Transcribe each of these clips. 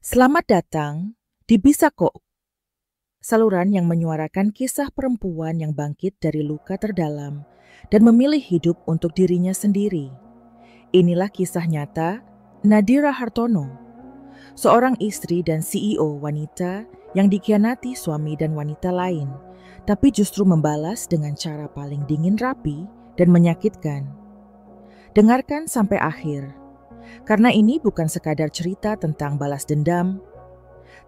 Selamat datang di Bisako, saluran yang menyuarakan kisah perempuan yang bangkit dari luka terdalam dan memilih hidup untuk dirinya sendiri. Inilah kisah nyata Nadira Hartono, seorang istri dan CEO wanita yang dikhianati suami dan wanita lain, tapi justru membalas dengan cara paling dingin, rapi, dan menyakitkan. Dengarkan sampai akhir, karena ini bukan sekadar cerita tentang balas dendam,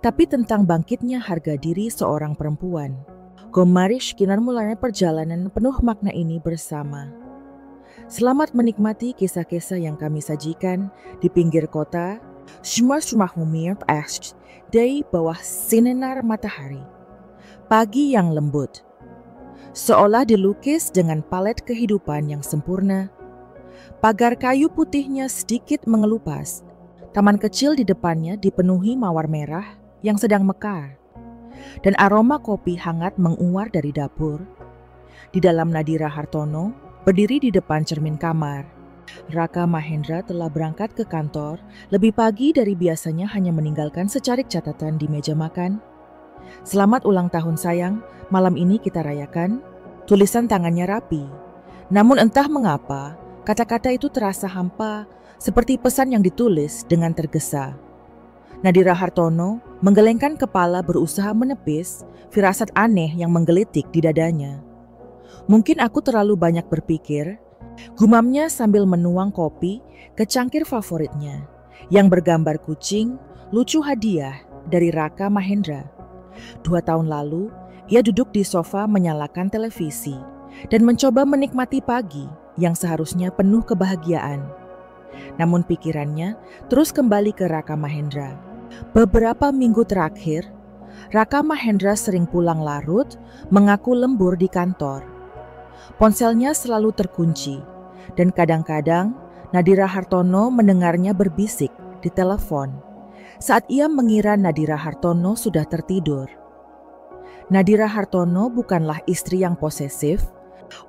tapi tentang bangkitnya harga diri seorang perempuan. Mari kita mulai perjalanan penuh makna ini bersama. Selamat menikmati kisah-kisah yang kami sajikan di pinggir kota, semua humir di bawah sinar matahari. Pagi yang lembut, seolah dilukis dengan palet kehidupan yang sempurna. Pagar kayu putihnya sedikit mengelupas. Taman kecil di depannya dipenuhi mawar merah yang sedang mekar, dan aroma kopi hangat menguar dari dapur. Di dalam Nadira Hartono berdiri di depan cermin kamar. Raka Mahendra telah berangkat ke kantor lebih pagi dari biasanya, hanya meninggalkan secarik catatan di meja makan. Selamat ulang tahun sayang, malam ini kita rayakan. Tulisan tangannya rapi, namun entah mengapa kata-kata itu terasa hampa, seperti pesan yang ditulis dengan tergesa. Nadira Hartono menggelengkan kepala, berusaha menepis firasat aneh yang menggelitik di dadanya. Mungkin aku terlalu banyak berpikir, gumamnya sambil menuang kopi ke cangkir favoritnya yang bergambar kucing, lucu hadiah dari Raka Mahendra. 2 tahun lalu, ia duduk di sofa menyalakan televisi dan mencoba menikmati pagi yang seharusnya penuh kebahagiaan. Namun pikirannya terus kembali ke Raka Mahendra. Beberapa minggu terakhir, Raka Mahendra sering pulang larut, mengaku lembur di kantor. Ponselnya selalu terkunci, dan kadang-kadang Nadira Hartono mendengarnya berbisik di telepon saat ia mengira Nadira Hartono sudah tertidur. Nadira Hartono bukanlah istri yang posesif.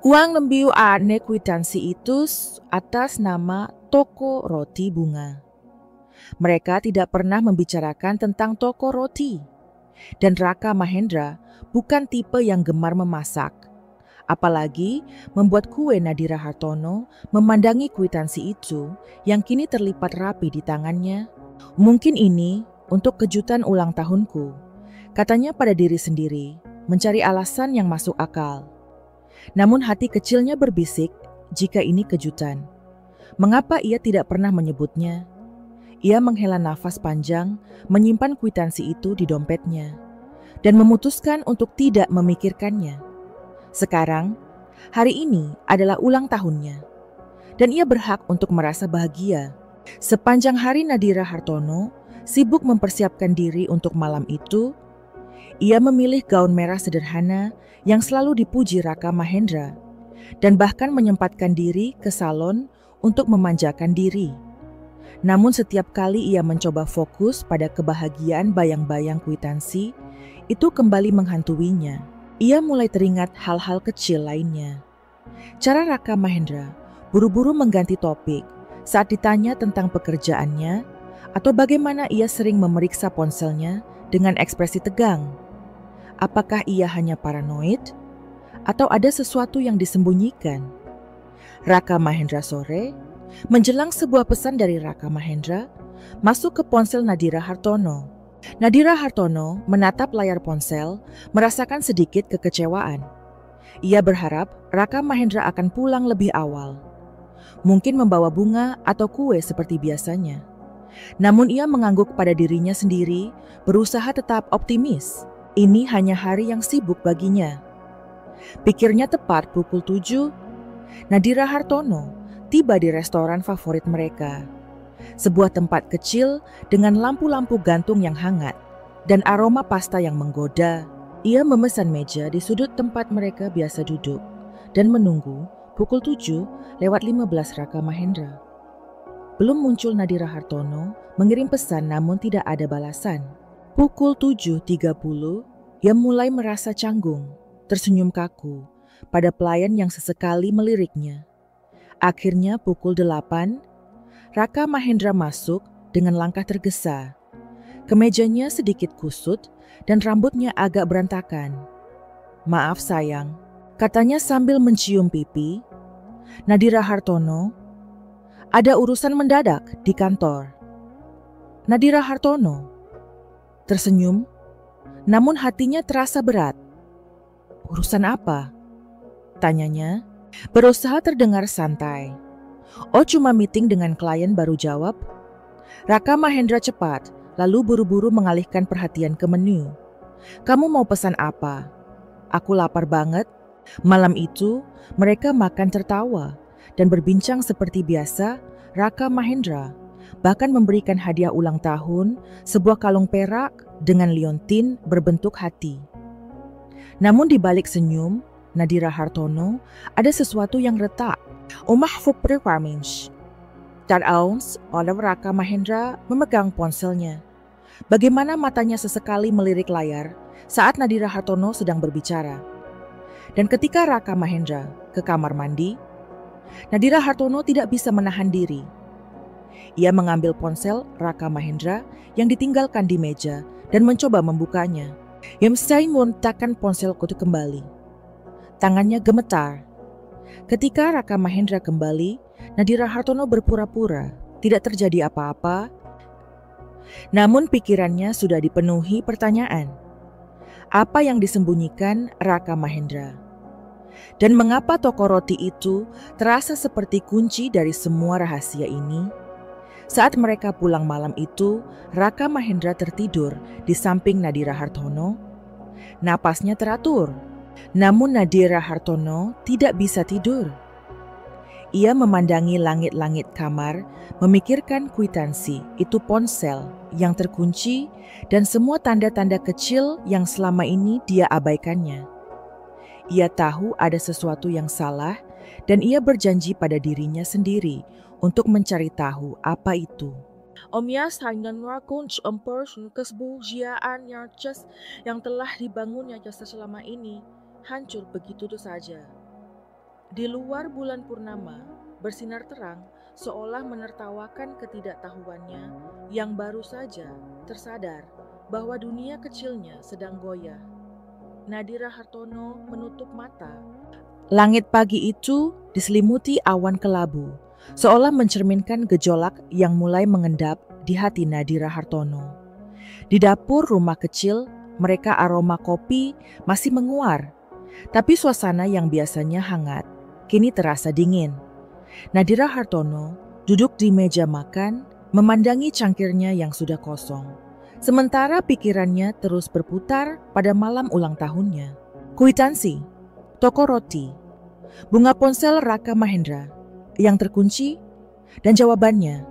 Uang lembiu ane kwitansi itu atas nama toko roti bunga. Mereka tidak pernah membicarakan tentang toko roti. Dan Raka Mahendra bukan tipe yang gemar memasak. Apalagi membuat kue. Nadira Hartono memandangi kwitansi itu yang kini terlipat rapi di tangannya. Mungkin ini untuk kejutan ulang tahunku, katanya pada diri sendiri, mencari alasan yang masuk akal. Namun hati kecilnya berbisik, jika ini kejutan, mengapa ia tidak pernah menyebutnya? Ia menghela nafas panjang, menyimpan kwitansi itu di dompetnya, dan memutuskan untuk tidak memikirkannya. Sekarang, hari ini adalah ulang tahunnya, dan ia berhak untuk merasa bahagia. Sepanjang hari Nadira Hartono sibuk mempersiapkan diri untuk malam itu. Ia memilih gaun merah sederhana yang selalu dipuji Raka Mahendra, dan bahkan menyempatkan diri ke salon untuk memanjakan diri. Namun setiap kali ia mencoba fokus pada kebahagiaan bayang-bayang kwitansi, itu kembali menghantuinya. Ia mulai teringat hal-hal kecil lainnya. Cara Raka Mahendra buru-buru mengganti topik saat ditanya tentang pekerjaannya, atau bagaimana ia sering memeriksa ponselnya dengan ekspresi tegang. Apakah ia hanya paranoid? Atau ada sesuatu yang disembunyikan? Raka Mahendra sore, menjelang sebuah pesan dari Raka Mahendra, masuk ke ponsel Nadira Hartono. Nadira Hartono menatap layar ponsel, merasakan sedikit kekecewaan. Ia berharap Raka Mahendra akan pulang lebih awal. Mungkin membawa bunga atau kue seperti biasanya. Namun ia mengangguk pada dirinya sendiri, berusaha tetap optimis. Ini hanya hari yang sibuk baginya. Pikirnya tepat pukul 7, Nadira Hartono tiba di restoran favorit mereka. Sebuah tempat kecil dengan lampu-lampu gantung yang hangat dan aroma pasta yang menggoda. Ia memesan meja di sudut tempat mereka biasa duduk dan menunggu pukul 7:15 Raka Mahendra. Belum muncul. Nadira Hartono mengirim pesan namun tidak ada balasan. Pukul 7:30, ia mulai merasa canggung, tersenyum kaku pada pelayan yang sesekali meliriknya. Akhirnya pukul 8, Raka Mahendra masuk dengan langkah tergesa. Kemejanya sedikit kusut dan rambutnya agak berantakan. "Maaf sayang," katanya sambil mencium pipi. "Nadira Hartono, ada urusan mendadak di kantor." Nadira Hartono tersenyum, namun hatinya terasa berat. "Urusan apa?" tanyanya, berusaha terdengar santai. "Oh, cuma meeting dengan klien," baru jawab. Raka Mahendra cepat, lalu buru-buru mengalihkan perhatian ke menu. "Kamu mau pesan apa? Aku lapar banget." Malam itu, mereka makan tertawa dan berbincang seperti biasa. Raka Mahendra bahkan memberikan hadiah ulang tahun, sebuah kalung perak dengan liontin berbentuk hati. Namun di balik senyum Nadira Hartono ada sesuatu yang retak. "Mahfub requirements." Terus oleh Raka Mahendra memegang ponselnya. Bagaimana matanya sesekali melirik layar saat Nadira Hartono sedang berbicara. Dan ketika Raka Mahendra ke kamar mandi, Nadira Hartono tidak bisa menahan diri. Ia mengambil ponsel Raka Mahendra yang ditinggalkan di meja dan mencoba membukanya. Yamsai mengontakkan ponselku itu kembali. Tangannya gemetar. Ketika Raka Mahendra kembali, Nadira Hartono berpura-pura tidak terjadi apa-apa. Namun pikirannya sudah dipenuhi pertanyaan. Apa yang disembunyikan Raka Mahendra? Dan mengapa toko roti itu terasa seperti kunci dari semua rahasia ini? Saat mereka pulang malam itu, Raka Mahendra tertidur di samping Nadira Hartono. Napasnya teratur, namun Nadira Hartono tidak bisa tidur. Ia memandangi langit-langit kamar, memikirkan kwitansi, itu ponsel yang terkunci, dan semua tanda-tanda kecil yang selama ini dia abaikannya. Ia tahu ada sesuatu yang salah, dan ia berjanji pada dirinya sendiri untuk mencari tahu apa itu. Omyas hanya kunci kesbujiaan yang telah dibangunnya jasa selama ini hancur begitu saja. Di luar bulan purnama bersinar terang seolah menertawakan ketidaktahuannya yang baru saja tersadar bahwa dunia kecilnya sedang goyah. Nadira Hartono menutup mata. Langit pagi itu diselimuti awan kelabu, seolah mencerminkan gejolak yang mulai mengendap di hati Nadira Hartono. Di dapur rumah kecil, mereka aroma kopi masih menguar, tapi suasana yang biasanya hangat kini terasa dingin. Nadira Hartono duduk di meja makan, memandangi cangkirnya yang sudah kosong. Sementara pikirannya terus berputar pada malam ulang tahunnya. Kwitansi, toko roti, bunga ponsel Raka Mahendra yang terkunci, dan jawabannya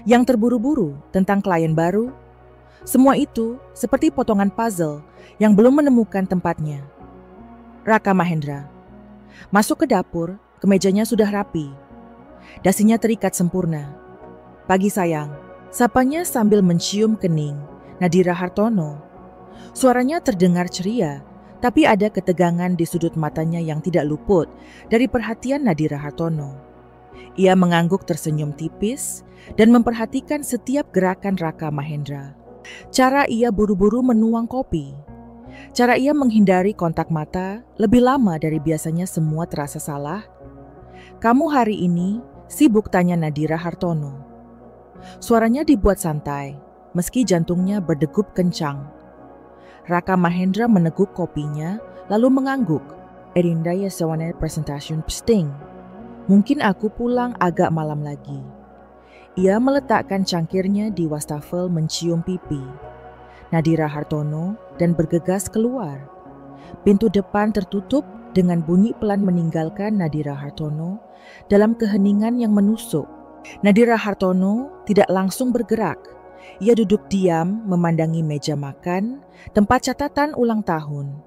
yang terburu-buru tentang klien baru. Semua itu seperti potongan puzzle yang belum menemukan tempatnya. Raka Mahendra masuk ke dapur, kemejanya sudah rapi. Dasinya terikat sempurna. "Pagi sayang," sapanya sambil mencium kening Nadira Hartono. Suaranya terdengar ceria, tapi ada ketegangan di sudut matanya yang tidak luput dari perhatian Nadira Hartono. Ia mengangguk tersenyum tipis dan memperhatikan setiap gerakan Raka Mahendra. Cara ia buru-buru menuang kopi, cara ia menghindari kontak mata lebih lama dari biasanya, semua terasa salah. "Kamu hari ini sibuk?" tanya Nadira Hartono. Suaranya dibuat santai, meski jantungnya berdegup kencang. Raka Mahendra meneguk kopinya, lalu mengangguk. "Erinda ya sewana presentation pesting. Mungkin aku pulang agak malam lagi." Ia meletakkan cangkirnya di wastafel mencium pipi Nadira Hartono dan bergegas keluar. Pintu depan tertutup dengan bunyi pelan meninggalkan Nadira Hartono dalam keheningan yang menusuk. Nadira Hartono tidak langsung bergerak. Ia duduk diam memandangi meja makan, tempat catatan ulang tahun.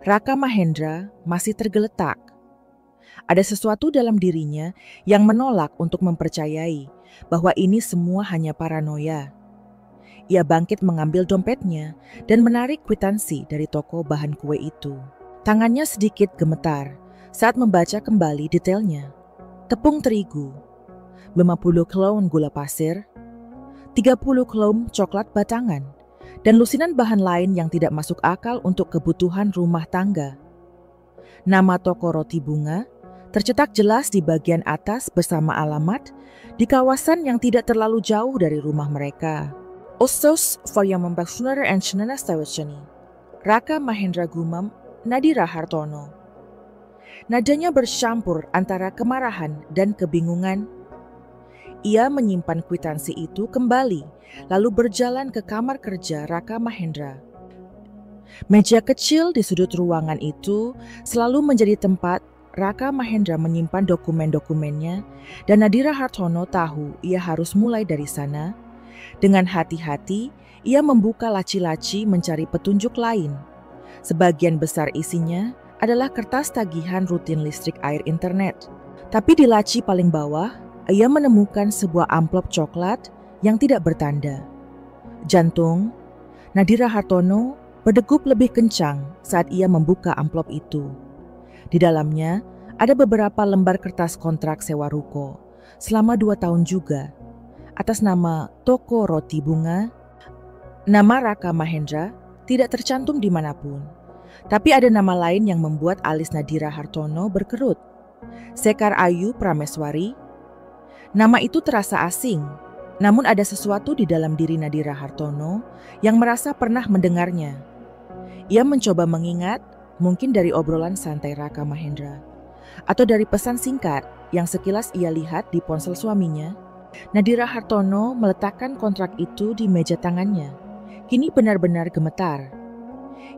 Raka Mahendra masih tergeletak. Ada sesuatu dalam dirinya yang menolak untuk mempercayai bahwa ini semua hanya paranoia. Ia bangkit mengambil dompetnya dan menarik kwitansi dari toko bahan kue itu. Tangannya sedikit gemetar saat membaca kembali detailnya. Tepung terigu, 50 kilon gula pasir, 30 kilo coklat batangan, dan lusinan bahan lain yang tidak masuk akal untuk kebutuhan rumah tangga. Nama toko roti bunga tercetak jelas di bagian atas bersama alamat di kawasan yang tidak terlalu jauh dari rumah mereka. Ostos for yang membaksudnya and Shenanastawachani. Raka Mahendra gumam Nadira Hartono. Nadanya bercampur antara kemarahan dan kebingungan. Ia menyimpan kwitansi itu kembali, lalu berjalan ke kamar kerja Raka Mahendra. Meja kecil di sudut ruangan itu selalu menjadi tempat Raka Mahendra menyimpan dokumen-dokumennya, dan Nadira Hartono tahu ia harus mulai dari sana. Dengan hati-hati, ia membuka laci-laci mencari petunjuk lain. Sebagian besar isinya adalah kertas tagihan rutin listrik air internet. Tapi di laci paling bawah, ia menemukan sebuah amplop coklat yang tidak bertanda. Jantung Nadira Hartono berdegup lebih kencang saat ia membuka amplop itu. Di dalamnya ada beberapa lembar kertas kontrak sewa ruko selama 2 tahun juga, atas nama Toko Roti Bunga. Nama Raka Mahendra tidak tercantum dimanapun, tapi ada nama lain yang membuat alis Nadira Hartono berkerut. Sekar Ayu Prameswari. Nama itu terasa asing, namun ada sesuatu di dalam diri Nadira Hartono yang merasa pernah mendengarnya. Ia mencoba mengingat, mungkin dari obrolan santai Raka Mahendra, atau dari pesan singkat yang sekilas ia lihat di ponsel suaminya. Nadira Hartono meletakkan kontrak itu di meja tangannya. Kini benar-benar gemetar.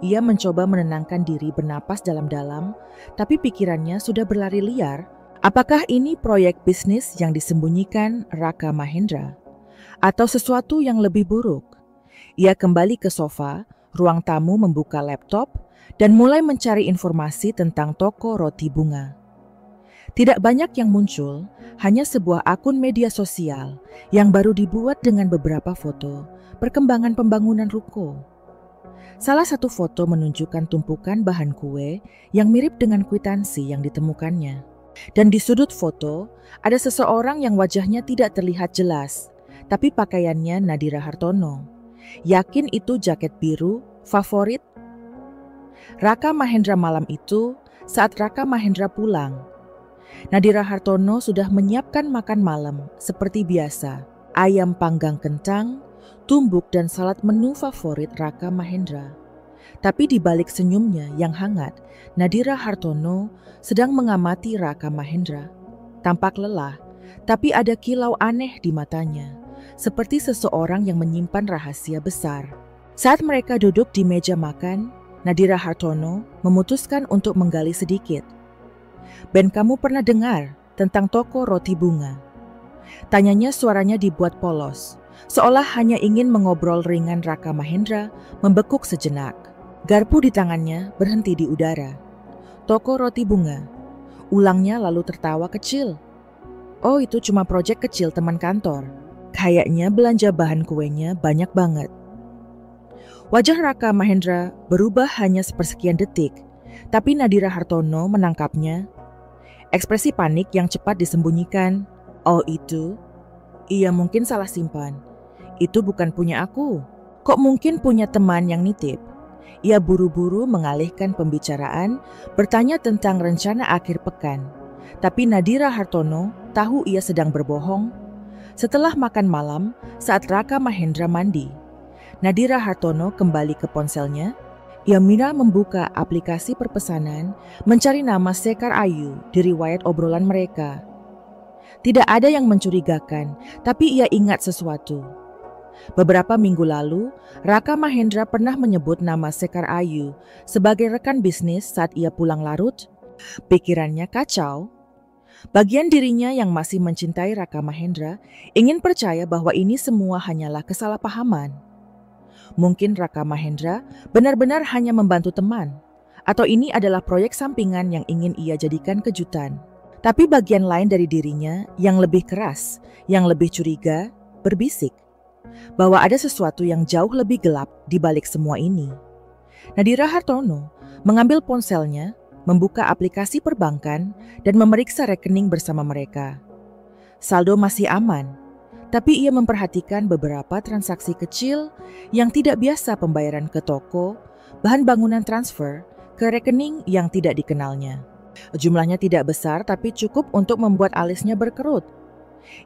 Ia mencoba menenangkan diri bernapas dalam-dalam, tapi pikirannya sudah berlari liar. Apakah ini proyek bisnis yang disembunyikan Raka Mahendra? Atau sesuatu yang lebih buruk? Ia kembali ke sofa, ruang tamu, membuka laptop, dan mulai mencari informasi tentang toko roti bunga. Tidak banyak yang muncul, hanya sebuah akun media sosial yang baru dibuat dengan beberapa foto perkembangan pembangunan ruko. Salah satu foto menunjukkan tumpukan bahan kue yang mirip dengan kwitansi yang ditemukannya. Dan di sudut foto ada seseorang yang wajahnya tidak terlihat jelas, tapi pakaiannya Nadira Hartono. Yakin itu jaket biru favorit Raka Mahendra malam itu. Saat Raka Mahendra pulang, Nadira Hartono sudah menyiapkan makan malam seperti biasa. Ayam panggang kentang, tumbuk, dan salad menu favorit Raka Mahendra. Tapi di balik senyumnya yang hangat, Nadira Hartono sedang mengamati Raka Mahendra. Tampak lelah, tapi ada kilau aneh di matanya, seperti seseorang yang menyimpan rahasia besar. Saat mereka duduk di meja makan, Nadira Hartono memutuskan untuk menggali sedikit. "Ben, kamu pernah dengar tentang toko roti bunga?" Tanyanya, suaranya dibuat polos, seolah hanya ingin mengobrol ringan. Raka Mahendra membekuk sejenak. Garpu di tangannya berhenti di udara. "Toko roti bunga," ulangnya lalu tertawa kecil. "Oh, itu cuma proyek kecil teman kantor. Kayaknya belanja bahan kuenya banyak banget." Wajah Raka Mahendra berubah hanya sepersekian detik, tapi Nadira Hartono menangkapnya. Ekspresi panik yang cepat disembunyikan. "Oh itu? Iya, mungkin salah simpan. Itu bukan punya aku. Kok mungkin punya teman yang nitip?" Ia buru-buru mengalihkan pembicaraan, bertanya tentang rencana akhir pekan. Tapi Nadira Hartono tahu ia sedang berbohong. Setelah makan malam, saat Raka Mahendra mandi, Nadira Hartono kembali ke ponselnya. Ia membuka aplikasi perpesanan, mencari nama Sekar Ayu di riwayat obrolan mereka. Tidak ada yang mencurigakan, tapi ia ingat sesuatu. Beberapa minggu lalu, Raka Mahendra pernah menyebut nama Sekar Ayu sebagai rekan bisnis saat ia pulang larut. Pikirannya kacau. Bagian dirinya yang masih mencintai Raka Mahendra ingin percaya bahwa ini semua hanyalah kesalahpahaman. Mungkin Raka Mahendra benar-benar hanya membantu teman, atau ini adalah proyek sampingan yang ingin ia jadikan kejutan. Tapi bagian lain dari dirinya yang lebih keras, yang lebih curiga, berbisik bahwa ada sesuatu yang jauh lebih gelap di balik semua ini. Nadira Hartono mengambil ponselnya, membuka aplikasi perbankan, dan memeriksa rekening bersama mereka. Saldo masih aman, Tapi ia memperhatikan beberapa transaksi kecil yang tidak biasa, pembayaran ke toko, bahan bangunan transfer ke rekening yang tidak dikenalnya. Jumlahnya tidak besar tapi cukup untuk membuat alisnya berkerut.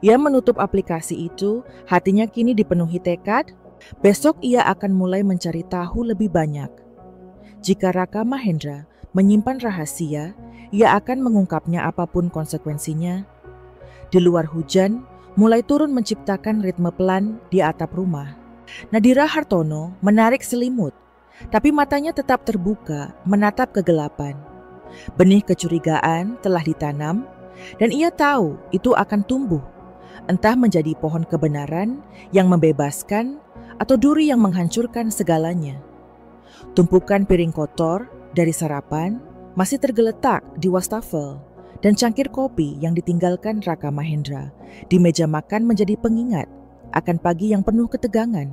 Ia menutup aplikasi itu, hatinya kini dipenuhi tekad. Besok ia akan mulai mencari tahu lebih banyak. Jika Raka Mahendra menyimpan rahasia, ia akan mengungkapnya apapun konsekuensinya. Di luar hujan mulai turun menciptakan ritme pelan di atap rumah. Nadira Hartono menarik selimut, tapi matanya tetap terbuka menatap kegelapan. Benih kecurigaan telah ditanam dan ia tahu itu akan tumbuh, entah menjadi pohon kebenaran yang membebaskan atau duri yang menghancurkan segalanya. Tumpukan piring kotor dari sarapan masih tergeletak di wastafel dan cangkir kopi yang ditinggalkan Raka Mahendra di meja makan menjadi pengingat akan pagi yang penuh ketegangan.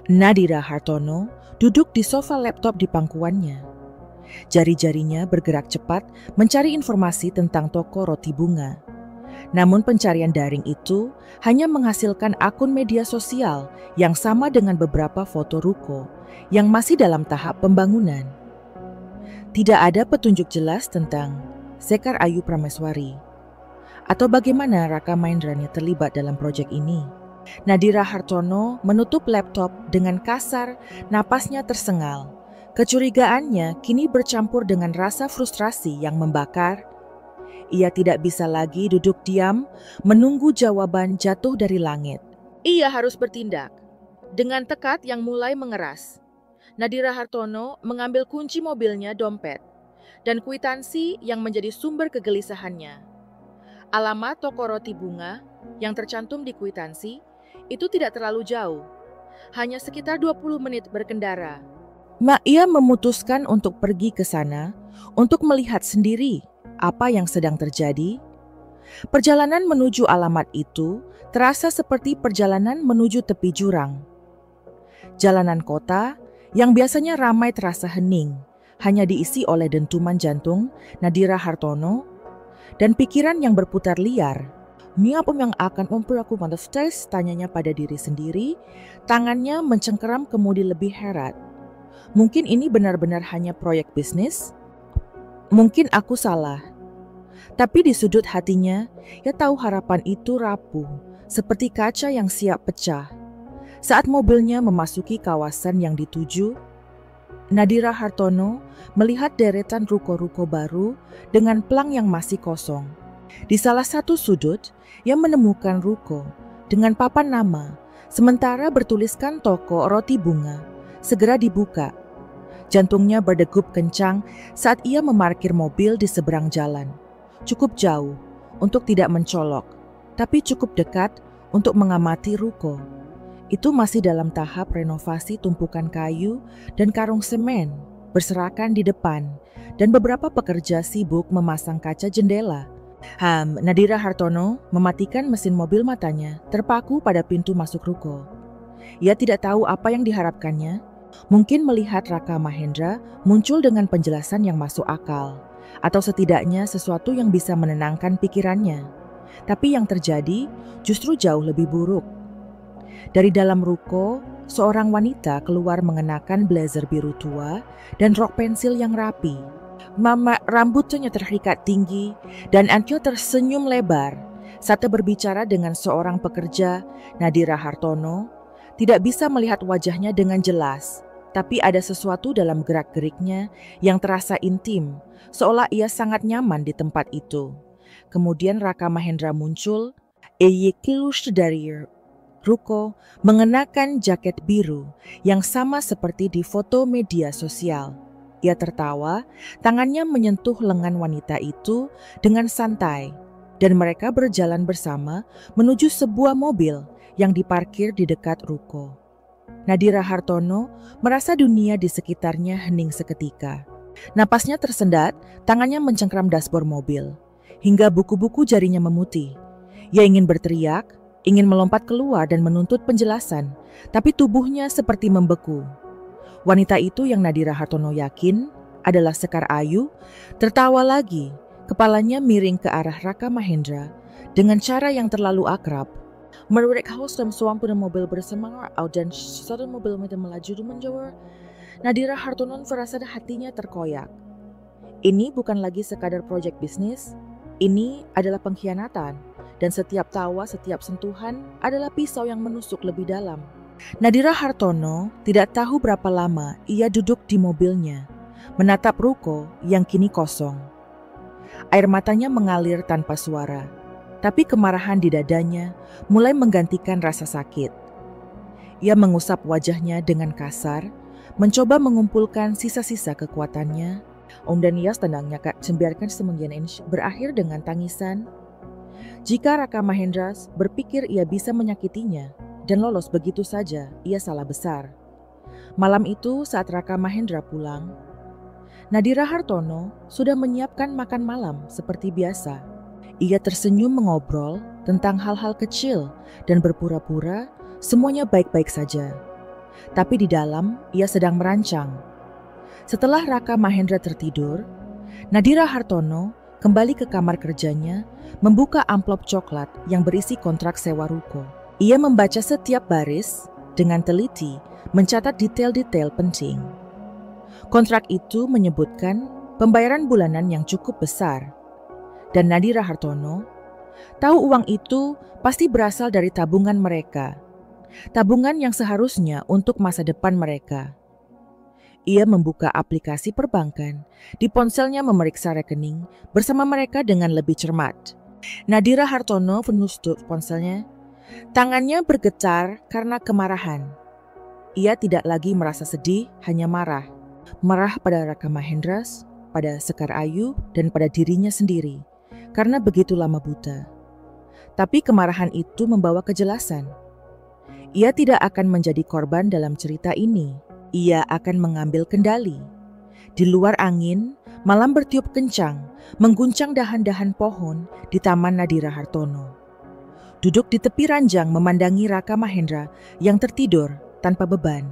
Nadira Hartono duduk di sofa laptop di pangkuannya. Jari-jarinya bergerak cepat mencari informasi tentang toko roti bunga. Namun pencarian daring itu hanya menghasilkan akun media sosial yang sama dengan beberapa foto ruko yang masih dalam tahap pembangunan. Tidak ada petunjuk jelas tentang Sekar Ayu Prameswari atau bagaimana Raka Mahendranya terlibat dalam proyek ini. Nadira Hartono menutup laptop dengan kasar, napasnya tersengal. Kecurigaannya kini bercampur dengan rasa frustrasi yang membakar. Ia tidak bisa lagi duduk diam menunggu jawaban jatuh dari langit. Ia harus bertindak. Dengan tekad yang mulai mengeras, Nadira Hartono mengambil kunci mobilnya, dompet, dan kwitansi yang menjadi sumber kegelisahannya. Alamat toko roti bunga yang tercantum di kwitansi itu tidak terlalu jauh, hanya sekitar 20 menit berkendara. Ia memutuskan untuk pergi ke sana untuk melihat sendiri apa yang sedang terjadi. Perjalanan menuju alamat itu terasa seperti perjalanan menuju tepi jurang. Jalanan kota yang biasanya ramai terasa hening, hanya diisi oleh dentuman jantung Nadira Hartono dan pikiran yang berputar liar. Ini apa yang akan memperlaku manifest? Tanyanya pada diri sendiri, tangannya mencengkeram kemudi lebih herat. Mungkin ini benar-benar hanya proyek bisnis? Mungkin aku salah. Tapi di sudut hatinya, ia tahu harapan itu rapuh, seperti kaca yang siap pecah. Saat mobilnya memasuki kawasan yang dituju, Nadira Hartono melihat deretan ruko-ruko baru dengan pelang yang masih kosong. Di salah satu sudut, ia menemukan ruko dengan papan nama, sementara bertuliskan toko roti bunga, segera dibuka. Jantungnya berdegup kencang saat ia memarkir mobil di seberang jalan. Cukup jauh untuk tidak mencolok, tapi cukup dekat untuk mengamati ruko. Itu masih dalam tahap renovasi, tumpukan kayu dan karung semen berserakan di depan, dan beberapa pekerja sibuk memasang kaca jendela. Nadira Hartono mematikan mesin mobil, matanya terpaku pada pintu masuk ruko. Ia tidak tahu apa yang diharapkannya. Mungkin melihat Raka Mahendra muncul dengan penjelasan yang masuk akal, atau setidaknya sesuatu yang bisa menenangkan pikirannya. Tapi yang terjadi justru jauh lebih buruk. Dari dalam ruko, seorang wanita keluar mengenakan blazer biru tua dan rok pensil yang rapi. Rambutnya terikat tinggi dan Antio tersenyum lebar saat berbicara dengan seorang pekerja. Nadira Hartono tidak bisa melihat wajahnya dengan jelas, tapi ada sesuatu dalam gerak-geriknya yang terasa intim, seolah ia sangat nyaman di tempat itu. Kemudian Raka Mahendra muncul, dari ruko, mengenakan jaket biru yang sama seperti di foto media sosial. Ia tertawa, tangannya menyentuh lengan wanita itu dengan santai, dan mereka berjalan bersama menuju sebuah mobil yang diparkir di dekat ruko. Nadira Hartono merasa dunia di sekitarnya hening seketika. Napasnya tersendat, tangannya mencengkram dashboard mobil, hingga buku-buku jarinya memutih. Ia ingin berteriak, ingin melompat keluar dan menuntut penjelasan, tapi tubuhnya seperti membeku. Wanita itu yang Nadira Hartono yakin adalah Sekar Ayu tertawa lagi, kepalanya miring ke arah Raka Mahendra dengan cara yang terlalu akrab. Mereka dalam suatu mobil bersemangat dan satu mobil melaju menjauh. Nadira Hartono merasa hatinya terkoyak. Ini bukan lagi sekadar proyek bisnis, ini adalah pengkhianatan, dan setiap tawa, setiap sentuhan adalah pisau yang menusuk lebih dalam. Nadira Hartono tidak tahu berapa lama ia duduk di mobilnya, menatap ruko yang kini kosong. Air matanya mengalir tanpa suara, tapi kemarahan di dadanya mulai menggantikan rasa sakit. Ia mengusap wajahnya dengan kasar, mencoba mengumpulkan sisa-sisa kekuatannya. Dan ia tendangnya membiarkan semuanya berakhir dengan tangisan. Jika Raka Mahendra berpikir ia bisa menyakitinya dan lolos begitu saja, ia salah besar. Malam itu saat Raka Mahendra pulang, Nadira Hartono sudah menyiapkan makan malam seperti biasa. Ia tersenyum mengobrol tentang hal-hal kecil dan berpura-pura semuanya baik-baik saja. Tapi di dalam ia sedang merancang. Setelah Raka Mahendra tertidur, Nadira Hartono kembali ke kamar kerjanya, membuka amplop coklat yang berisi kontrak sewa ruko. Ia membaca setiap baris dengan teliti, mencatat detail-detail penting. Kontrak itu menyebutkan pembayaran bulanan yang cukup besar. Dan Nadira Hartono tahu uang itu pasti berasal dari tabungan mereka. Tabungan yang seharusnya untuk masa depan mereka. Ia membuka aplikasi perbankan, di ponselnya memeriksa rekening bersama mereka dengan lebih cermat. Nadira Hartono menutup ponselnya. Tangannya bergetar karena kemarahan. Ia tidak lagi merasa sedih, hanya marah. Marah pada Raka Mahendra, pada Sekar Ayu, dan pada dirinya sendiri, karena begitu lama buta. Tapi kemarahan itu membawa kejelasan. Ia tidak akan menjadi korban dalam cerita ini. Ia akan mengambil kendali. Di luar angin, malam bertiup kencang, mengguncang dahan-dahan pohon di Taman Nadira Hartono. Duduk di tepi ranjang memandangi Raka Mahendra yang tertidur tanpa beban.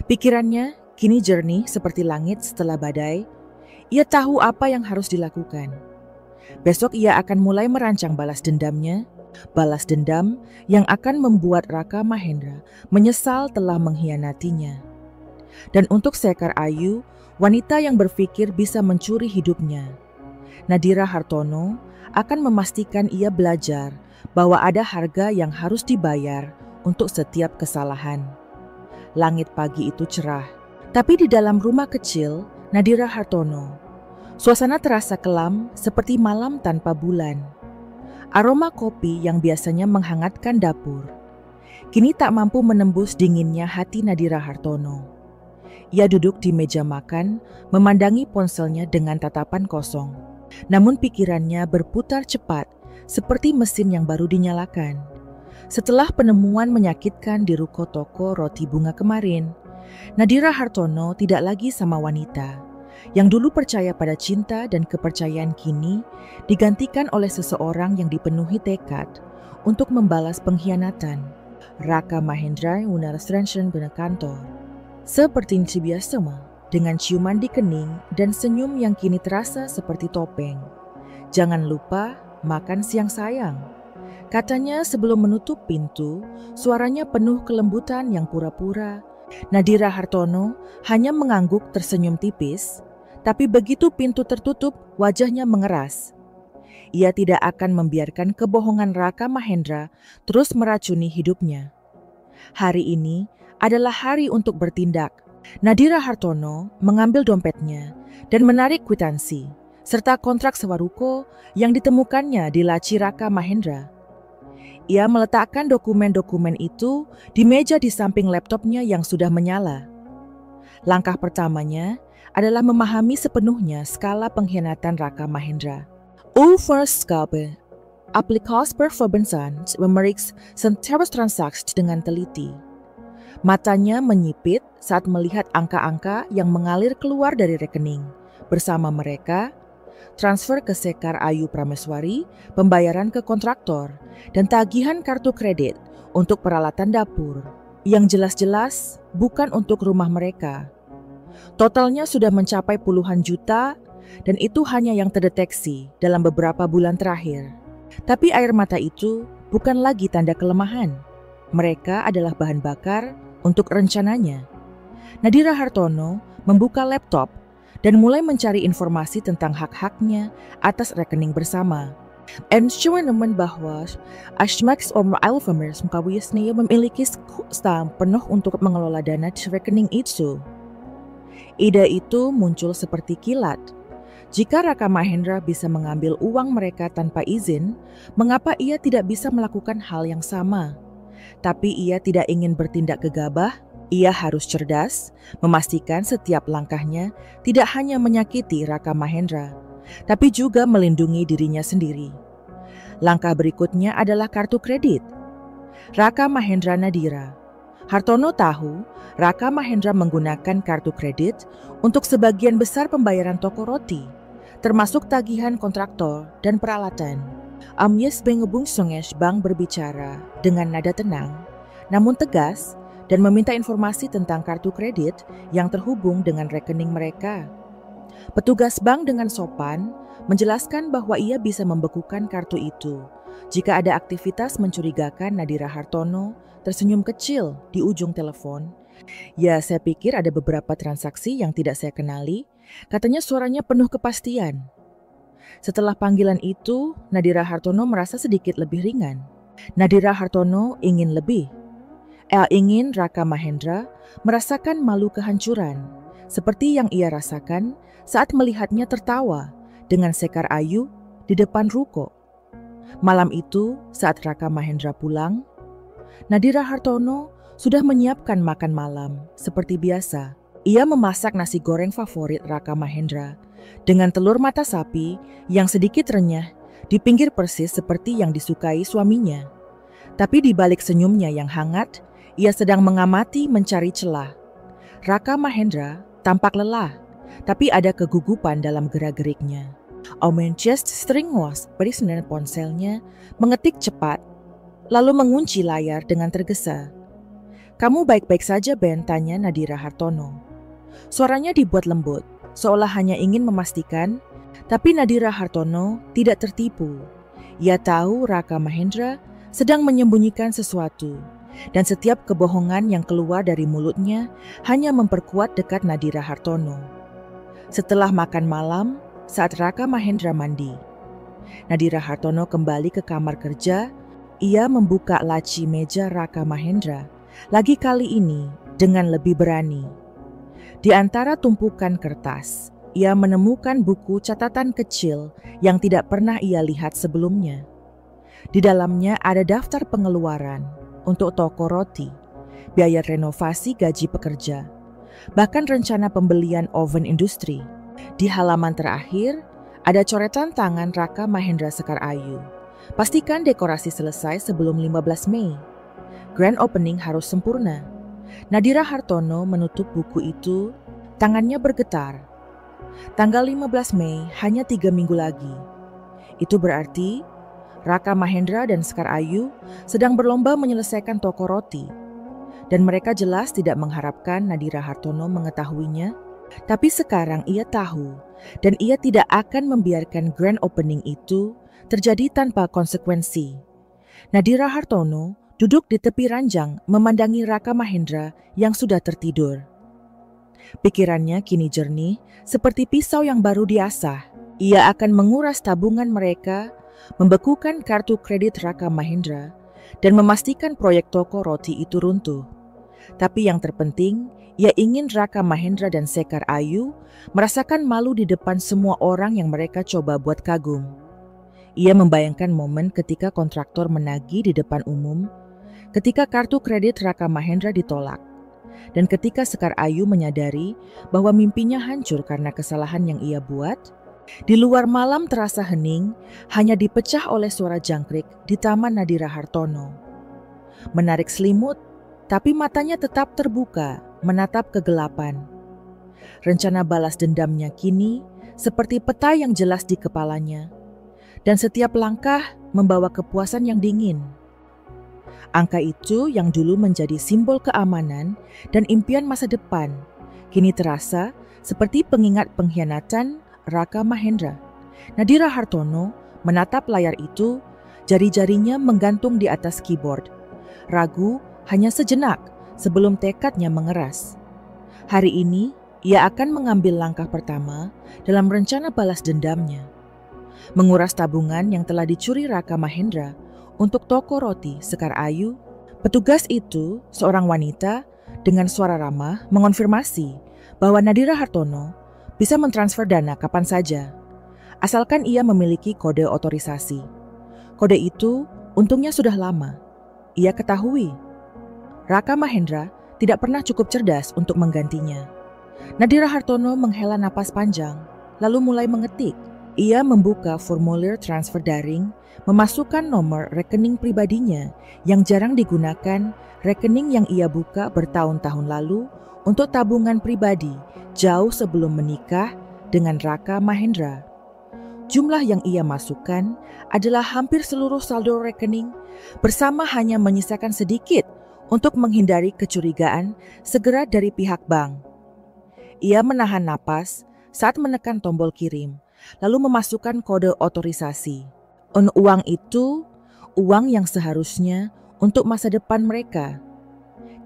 Pikirannya kini jernih seperti langit setelah badai. Ia tahu apa yang harus dilakukan. Besok ia akan mulai merancang balas dendamnya. Balas dendam yang akan membuat Raka Mahendra menyesal telah mengkhianatinya. Dan untuk Sekar Ayu, wanita yang berpikir bisa mencuri hidupnya, Nadira Hartono akan memastikan ia belajar bahwa ada harga yang harus dibayar untuk setiap kesalahan. Langit pagi itu cerah, tapi di dalam rumah kecil Nadira Hartono, suasana terasa kelam seperti malam tanpa bulan. Aroma kopi yang biasanya menghangatkan dapur, kini tak mampu menembus dinginnya hati Nadira Hartono. Ia duduk di meja makan, memandangi ponselnya dengan tatapan kosong. Namun pikirannya berputar cepat, seperti mesin yang baru dinyalakan. Setelah penemuan menyakitkan di ruko toko roti bunga kemarin, Nadira Hartono tidak lagi sama wanita yang dulu percaya pada cinta dan kepercayaan kini digantikan oleh seseorang yang dipenuhi tekad untuk membalas pengkhianatan. Raka Mahendra Unarastransen benar kantor. Seperti biasa dengan ciuman di kening dan senyum yang kini terasa seperti topeng. Jangan lupa makan siang sayang, katanya sebelum menutup pintu, suaranya penuh kelembutan yang pura-pura. Nadira Hartono hanya mengangguk tersenyum tipis, tapi begitu pintu tertutup, wajahnya mengeras. Ia tidak akan membiarkan kebohongan Raka Mahendra terus meracuni hidupnya. Hari ini adalah hari untuk bertindak. Nadira Hartono mengambil dompetnya dan menarik kwitansi serta kontrak sewa ruko yang ditemukannya di laci Raka Mahendra. Ia meletakkan dokumen-dokumen itu di meja di samping laptopnya yang sudah menyala. Langkah pertamanya adalah memahami sepenuhnya skala pengkhianatan Raka Mahendra. Overskape, aplikasi performansan memeriksa setiap transaksi dengan teliti. Matanya menyipit saat melihat angka-angka yang mengalir keluar dari rekening. Bersama mereka, transfer ke Sekar Ayu Prameswari, pembayaran ke kontraktor, dan tagihan kartu kredit untuk peralatan dapur, yang jelas-jelas bukan untuk rumah mereka. Totalnya sudah mencapai puluhan juta, dan itu hanya yang terdeteksi dalam beberapa bulan terakhir. Tapi air mata itu bukan lagi tanda kelemahan. Mereka adalah bahan bakar untuk rencananya. Nadira Hartono membuka laptop dan mulai mencari informasi tentang hak-haknya atas rekening bersama. En menemukan bahwa Ashmax Omar Alfamers Mkawisnia memiliki saham penuh untuk mengelola dana di rekening itu. Ide itu muncul seperti kilat. Jika Raka Mahendra bisa mengambil uang mereka tanpa izin, mengapa ia tidak bisa melakukan hal yang sama? Tapi ia tidak ingin bertindak gegabah, ia harus cerdas, memastikan setiap langkahnya tidak hanya menyakiti Raka Mahendra, tapi juga melindungi dirinya sendiri. Langkah berikutnya adalah kartu kredit. Raka Mahendra Nadira. Hartono tahu Raka Mahendra menggunakan kartu kredit untuk sebagian besar pembayaran toko roti, termasuk tagihan kontraktor dan peralatan. Amyes Bengebung Songesh Bank berbicara dengan nada tenang, namun tegas, dan meminta informasi tentang kartu kredit yang terhubung dengan rekening mereka. Petugas bank dengan sopan menjelaskan bahwa ia bisa membekukan kartu itu jika ada aktivitas mencurigakan. Nadira Hartono tersenyum kecil di ujung telepon. Ya, saya pikir ada beberapa transaksi yang tidak saya kenali, katanya suaranya penuh kepastian. Setelah panggilan itu, Nadira Hartono merasa sedikit lebih ringan. Nadira Hartono ingin lebih. Ingin Raka Mahendra merasakan malu kehancuran, seperti yang ia rasakan saat melihatnya tertawa dengan Sekar Ayu di depan ruko. Malam itu, saat Raka Mahendra pulang, Nadira Hartono sudah menyiapkan makan malam seperti biasa. Ia memasak nasi goreng favorit Raka Mahendra dengan telur mata sapi yang sedikit renyah di pinggir persis seperti yang disukai suaminya. Tapi di balik senyumnya yang hangat, ia sedang mengamati mencari celah. Raka Mahendra tampak lelah, tapi ada kegugupan dalam gerak-geriknya. Chest string was perisenan ponselnya, mengetik cepat, lalu mengunci layar dengan tergesa. "Kamu baik-baik saja, Ben?" tanya Nadira Hartono. Suaranya dibuat lembut, seolah hanya ingin memastikan, tapi Nadira Hartono tidak tertipu. Ia tahu Raka Mahendra sedang menyembunyikan sesuatu, dan setiap kebohongan yang keluar dari mulutnya hanya memperkuat dekat Nadira Hartono. Setelah makan malam, saat Raka Mahendra mandi, Nadira Hartono kembali ke kamar kerja. Ia membuka laci meja Raka Mahendra, lagi kali ini dengan lebih berani. Di antara tumpukan kertas, ia menemukan buku catatan kecil yang tidak pernah ia lihat sebelumnya. Di dalamnya ada daftar pengeluaran untuk toko roti, biaya renovasi gaji pekerja, bahkan rencana pembelian oven industri. Di halaman terakhir, ada coretan tangan Raka Mahendra Sekar Ayu. Pastikan dekorasi selesai sebelum 15 Mei. Grand opening harus sempurna. Nadira Hartono menutup buku itu, tangannya bergetar. Tanggal 15 Mei hanya 3 minggu lagi. Itu berarti Raka Mahendra dan Sekar Ayu sedang berlomba menyelesaikan toko roti. Dan mereka jelas tidak mengharapkan Nadira Hartono mengetahuinya. Tapi sekarang ia tahu, dan ia tidak akan membiarkan grand opening itu terjadi tanpa konsekuensi. Nadira Hartono duduk di tepi ranjang memandangi Raka Mahendra yang sudah tertidur. Pikirannya kini jernih seperti pisau yang baru diasah. Ia akan menguras tabungan mereka, membekukan kartu kredit Raka Mahendra, dan memastikan proyek toko roti itu runtuh. Tapi yang terpenting, ia ingin Raka Mahendra dan Sekar Ayu merasakan malu di depan semua orang yang mereka coba buat kagum. Ia membayangkan momen ketika kontraktor menagih di depan umum, ketika kartu kredit Raka Mahendra ditolak, dan ketika Sekar Ayu menyadari bahwa mimpinya hancur karena kesalahan yang ia buat. Di luar malam terasa hening, hanya dipecah oleh suara jangkrik di Taman Nadira Hartono. Menarik selimut, tapi matanya tetap terbuka, menatap kegelapan. Rencana balas dendamnya kini seperti peta yang jelas di kepalanya, dan setiap langkah membawa kepuasan yang dingin. Angka itu yang dulu menjadi simbol keamanan dan impian masa depan, kini terasa seperti pengingat pengkhianatan Raka Mahendra. Nadira Hartono menatap layar itu Jari-jarinya menggantung di atas keyboard. Ragu hanya sejenak sebelum tekadnya mengeras. Hari ini, ia akan mengambil langkah pertama dalam rencana balas dendamnya. Menguras tabungan yang telah dicuri Raka Mahendra untuk toko roti Sekar Ayu, petugas itu, seorang wanita, dengan suara ramah mengonfirmasi bahwa Nadira Hartono bisa mentransfer dana kapan saja, asalkan ia memiliki kode otorisasi. Kode itu untungnya sudah lama. Ia ketahui Raka Mahendra tidak pernah cukup cerdas untuk menggantinya. Nadira Hartono menghela napas panjang, lalu mulai mengetik. Ia membuka formulir transfer daring, memasukkan nomor rekening pribadinya yang jarang digunakan, rekening yang ia buka bertahun-tahun lalu untuk tabungan pribadi jauh sebelum menikah dengan Raka Mahendra. Jumlah yang ia masukkan adalah hampir seluruh saldo rekening, bersama hanya menyisakan sedikit untuk menghindari kecurigaan segera dari pihak bank. Ia menahan napas saat menekan tombol kirim, lalu memasukkan kode otorisasi. Uang itu, uang yang seharusnya untuk masa depan mereka.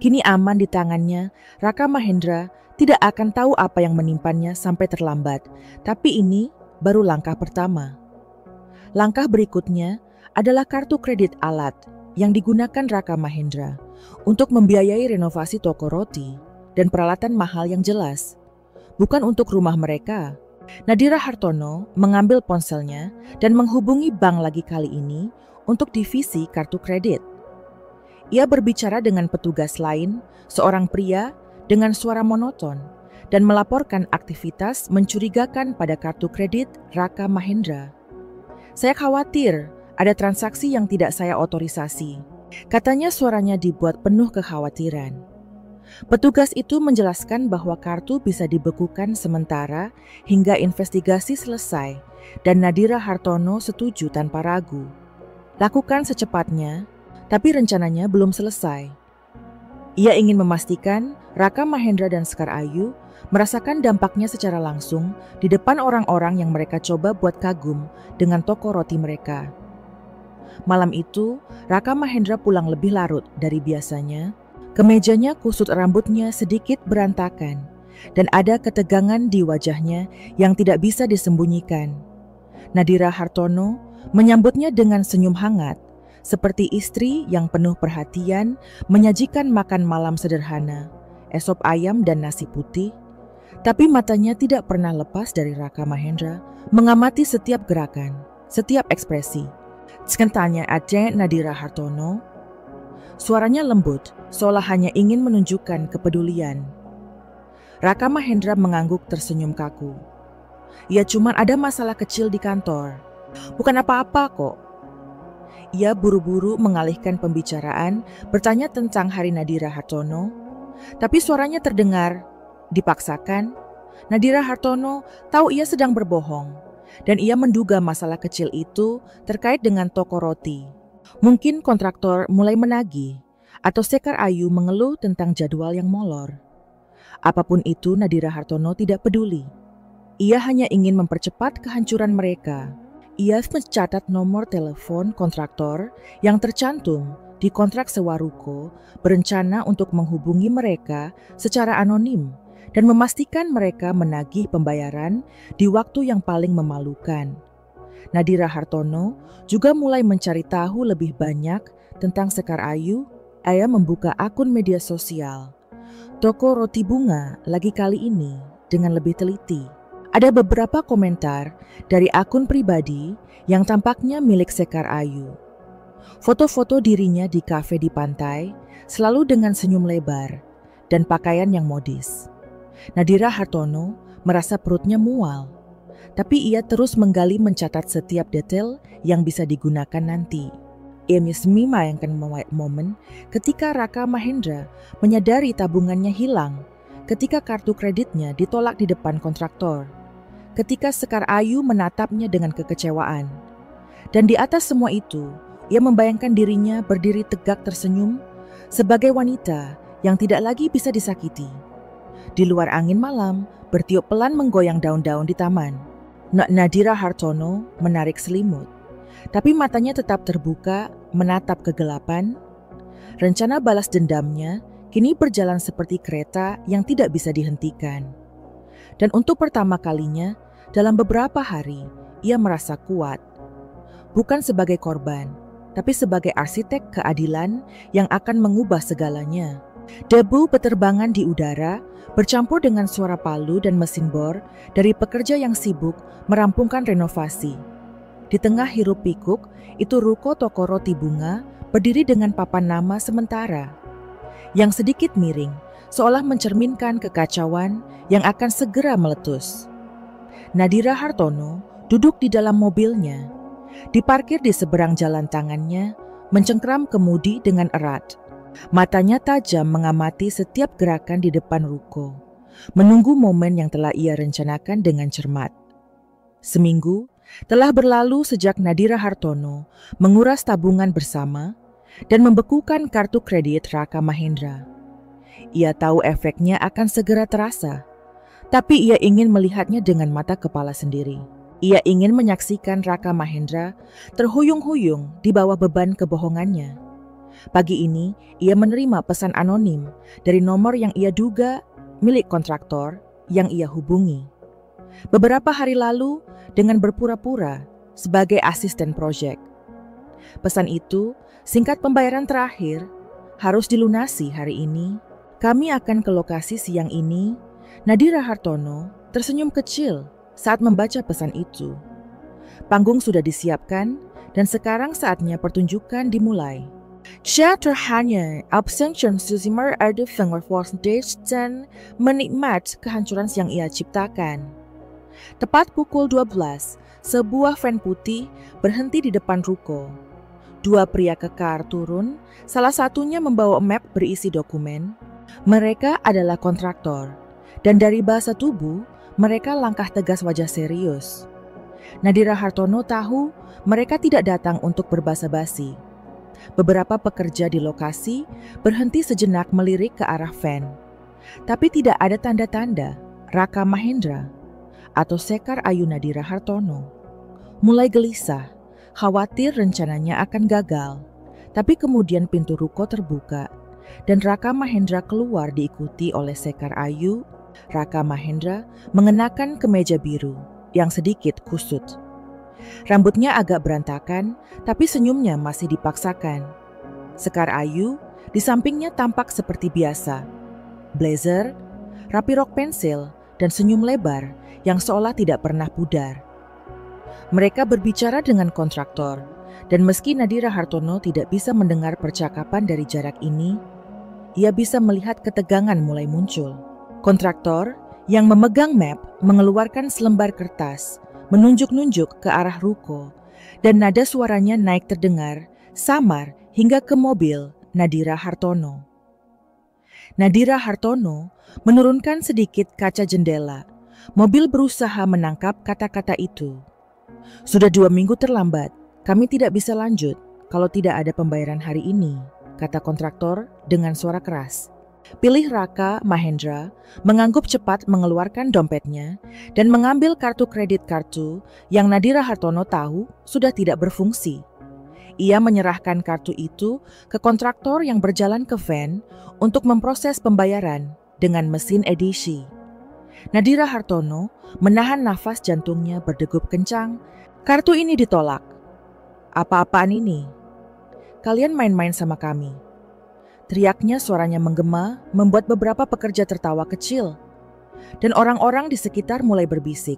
Kini aman di tangannya, Raka Mahendra tidak akan tahu apa yang menimpannya sampai terlambat. Tapi ini baru langkah pertama. Langkah berikutnya adalah kartu kredit alat yang digunakan Raka Mahendra untuk membiayai renovasi toko roti dan peralatan mahal yang jelas. Bukan untuk rumah mereka. Nadira Hartono mengambil ponselnya dan menghubungi bank lagi kali ini untuk divisi kartu kredit. Ia berbicara dengan petugas lain, seorang pria dengan suara monoton, dan melaporkan aktivitas mencurigakan pada kartu kredit Raka Mahendra. Saya khawatir ada transaksi yang tidak saya otorisasi. Katanya suaranya dibuat penuh kekhawatiran. Petugas itu menjelaskan bahwa kartu bisa dibekukan sementara hingga investigasi selesai dan Nadira Hartono setuju tanpa ragu. Lakukan secepatnya, tapi rencananya belum selesai. Ia ingin memastikan Raka Mahendra dan Sekar Ayu merasakan dampaknya secara langsung di depan orang-orang yang mereka coba buat kagum dengan toko roti mereka. Malam itu, Raka Mahendra pulang lebih larut dari biasanya. Kemejanya kusut rambutnya sedikit berantakan dan ada ketegangan di wajahnya yang tidak bisa disembunyikan. Nadira Hartono menyambutnya dengan senyum hangat, seperti istri yang penuh perhatian menyajikan makan malam sederhana, esop ayam dan nasi putih. Tapi matanya tidak pernah lepas dari Raka Mahendra, mengamati setiap gerakan, setiap ekspresi. Tanya ada Nadira Hartono. Suaranya lembut, seolah hanya ingin menunjukkan kepedulian. Raka Mahendra mengangguk tersenyum kaku. Ya cuma ada masalah kecil di kantor. Bukan apa-apa kok. Ia buru-buru mengalihkan pembicaraan, bertanya tentang hari Nadira Hartono. Tapi suaranya terdengar, dipaksakan. Nadira Hartono tahu ia sedang berbohong. Dan ia menduga masalah kecil itu terkait dengan toko roti. Mungkin kontraktor mulai menagih, atau Sekar Ayu mengeluh tentang jadwal yang molor. Apapun itu Nadira Hartono tidak peduli. Ia hanya ingin mempercepat kehancuran mereka. Ia mencatat nomor telepon kontraktor yang tercantum di kontrak sewa ruko, berencana untuk menghubungi mereka secara anonim dan memastikan mereka menagih pembayaran di waktu yang paling memalukan. Nadira Hartono juga mulai mencari tahu lebih banyak tentang Sekar Ayu. Ia membuka akun media sosial toko roti bunga lagi kali ini dengan lebih teliti. Ada beberapa komentar dari akun pribadi yang tampaknya milik Sekar Ayu. Foto-foto dirinya di kafe di pantai selalu dengan senyum lebar dan pakaian yang modis. Nadira Hartono merasa perutnya mual. Tapi ia terus menggali mencatat setiap detail yang bisa digunakan nanti. Ia memayangkan momen ketika Raka Mahendra menyadari tabungannya hilang, ketika kartu kreditnya ditolak di depan kontraktor, ketika Sekar Ayu menatapnya dengan kekecewaan. Dan di atas semua itu, ia membayangkan dirinya berdiri tegak tersenyum sebagai wanita yang tidak lagi bisa disakiti. Di luar angin malam, bertiup pelan menggoyang daun-daun di taman. Nadira Hartono menarik selimut. Tapi matanya tetap terbuka, menatap kegelapan. Rencana balas dendamnya kini berjalan seperti kereta yang tidak bisa dihentikan. Dan untuk pertama kalinya, dalam beberapa hari, ia merasa kuat. Bukan sebagai korban, tapi sebagai arsitek keadilan yang akan mengubah segalanya. Debu beterbangan di udara, bercampur dengan suara palu dan mesin bor dari pekerja yang sibuk merampungkan renovasi. Di tengah hiruk pikuk, itu ruko toko roti bunga berdiri dengan papan nama sementara, yang sedikit miring, seolah mencerminkan kekacauan yang akan segera meletus. Nadira Hartono duduk di dalam mobilnya, diparkir di seberang jalan tangannya, mencengkram kemudi dengan erat. Matanya tajam mengamati setiap gerakan di depan ruko, menunggu momen yang telah ia rencanakan dengan cermat. Seminggu telah berlalu sejak Nadira Hartono menguras tabungan bersama dan membekukan kartu kredit Raka Mahendra. Ia tahu efeknya akan segera terasa, tapi ia ingin melihatnya dengan mata kepala sendiri. Ia ingin menyaksikan Raka Mahendra terhuyung-huyung di bawah beban kebohongannya. Pagi ini, ia menerima pesan anonim dari nomor yang ia duga milik kontraktor yang ia hubungi. Beberapa hari lalu, dengan berpura-pura sebagai asisten proyek. Pesan itu, singkat pembayaran terakhir, harus dilunasi hari ini. Kami akan ke lokasi siang ini. Nadira Hartono tersenyum kecil saat membaca pesan itu. Panggung sudah disiapkan dan sekarang saatnya pertunjukan dimulai. Hanya absension Susimar ada stage dan menikmat kehancuran yang ia ciptakan. Tepat pukul 12, sebuah van putih berhenti di depan ruko. Dua pria kekar turun, salah satunya membawa map berisi dokumen. Mereka adalah kontraktor, dan dari bahasa tubuh, mereka langkah tegas wajah serius. Nadira Hartono tahu mereka tidak datang untuk berbasa-basi. Beberapa pekerja di lokasi berhenti sejenak melirik ke arah van. Tapi tidak ada tanda-tanda Raka Mahendra atau Sekar Ayu Nadira Hartono. Mulai gelisah, khawatir rencananya akan gagal. Tapi kemudian pintu ruko terbuka dan Raka Mahendra keluar diikuti oleh Sekar Ayu. Raka Mahendra mengenakan kemeja biru yang sedikit kusut. Rambutnya agak berantakan, tapi senyumnya masih dipaksakan. Sekar Ayu di sampingnya tampak seperti biasa. Blazer, rapi rok pensil, dan senyum lebar yang seolah tidak pernah pudar. Mereka berbicara dengan kontraktor, dan meski Nadira Hartono tidak bisa mendengar percakapan dari jarak ini, ia bisa melihat ketegangan mulai muncul. Kontraktor yang memegang map mengeluarkan selembar kertas, menunjuk-nunjuk ke arah ruko, dan nada suaranya naik terdengar, samar hingga ke mobil Nadira Hartono. Nadira Hartono menurunkan sedikit kaca jendela. Mobil berusaha menangkap kata-kata itu. Sudah 2 minggu terlambat, kami tidak bisa lanjut kalau tidak ada pembayaran hari ini, kata kontraktor dengan suara keras. Pilih Raka Mahendra mengangguk cepat mengeluarkan dompetnya dan mengambil kartu kredit kartu yang Nadira Hartono tahu sudah tidak berfungsi. Ia menyerahkan kartu itu ke kontraktor yang berjalan ke van untuk memproses pembayaran dengan mesin edisi. Nadira Hartono menahan nafas, jantungnya berdegup kencang. Kartu ini ditolak. Apa-apaan ini? Kalian main-main sama kami. Teriaknya, suaranya menggema, membuat beberapa pekerja tertawa kecil. Dan orang-orang di sekitar mulai berbisik.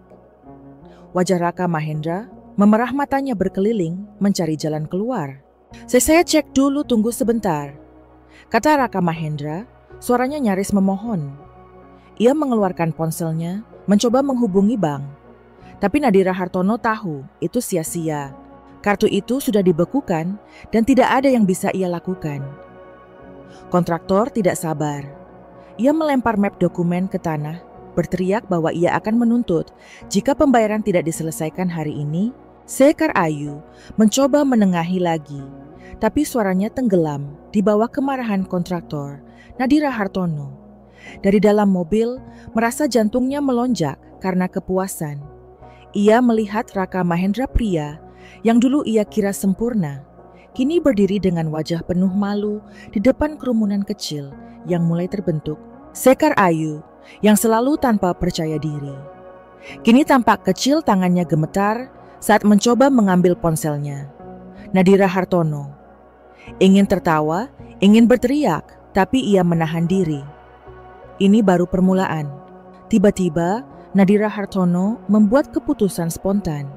Wajah Raka Mahendra memerah, matanya berkeliling mencari jalan keluar. Saya cek dulu, tunggu sebentar, kata Raka Mahendra, suaranya nyaris memohon. Ia mengeluarkan ponselnya, mencoba menghubungi bank. Tapi Nadira Hartono tahu itu sia-sia. Kartu itu sudah dibekukan dan tidak ada yang bisa ia lakukan. Kontraktor tidak sabar. Ia melempar map dokumen ke tanah, berteriak bahwa ia akan menuntut jika pembayaran tidak diselesaikan hari ini. Sekar Ayu mencoba menengahi lagi, tapi suaranya tenggelam di bawah kemarahan kontraktor Nadira Hartono. Dari dalam mobil, merasa jantungnya melonjak karena kepuasan. Ia melihat Raka Mahendra, pria yang dulu ia kira sempurna, kini berdiri dengan wajah penuh malu di depan kerumunan kecil yang mulai terbentuk. Sekar Ayu yang selalu tanpa percaya diri. Kini tampak kecil tangannya gemetar saat mencoba mengambil ponselnya. Nadira Hartono ingin tertawa, ingin berteriak, tapi ia menahan diri. Ini baru permulaan. Tiba-tiba Nadira Hartono membuat keputusan spontan.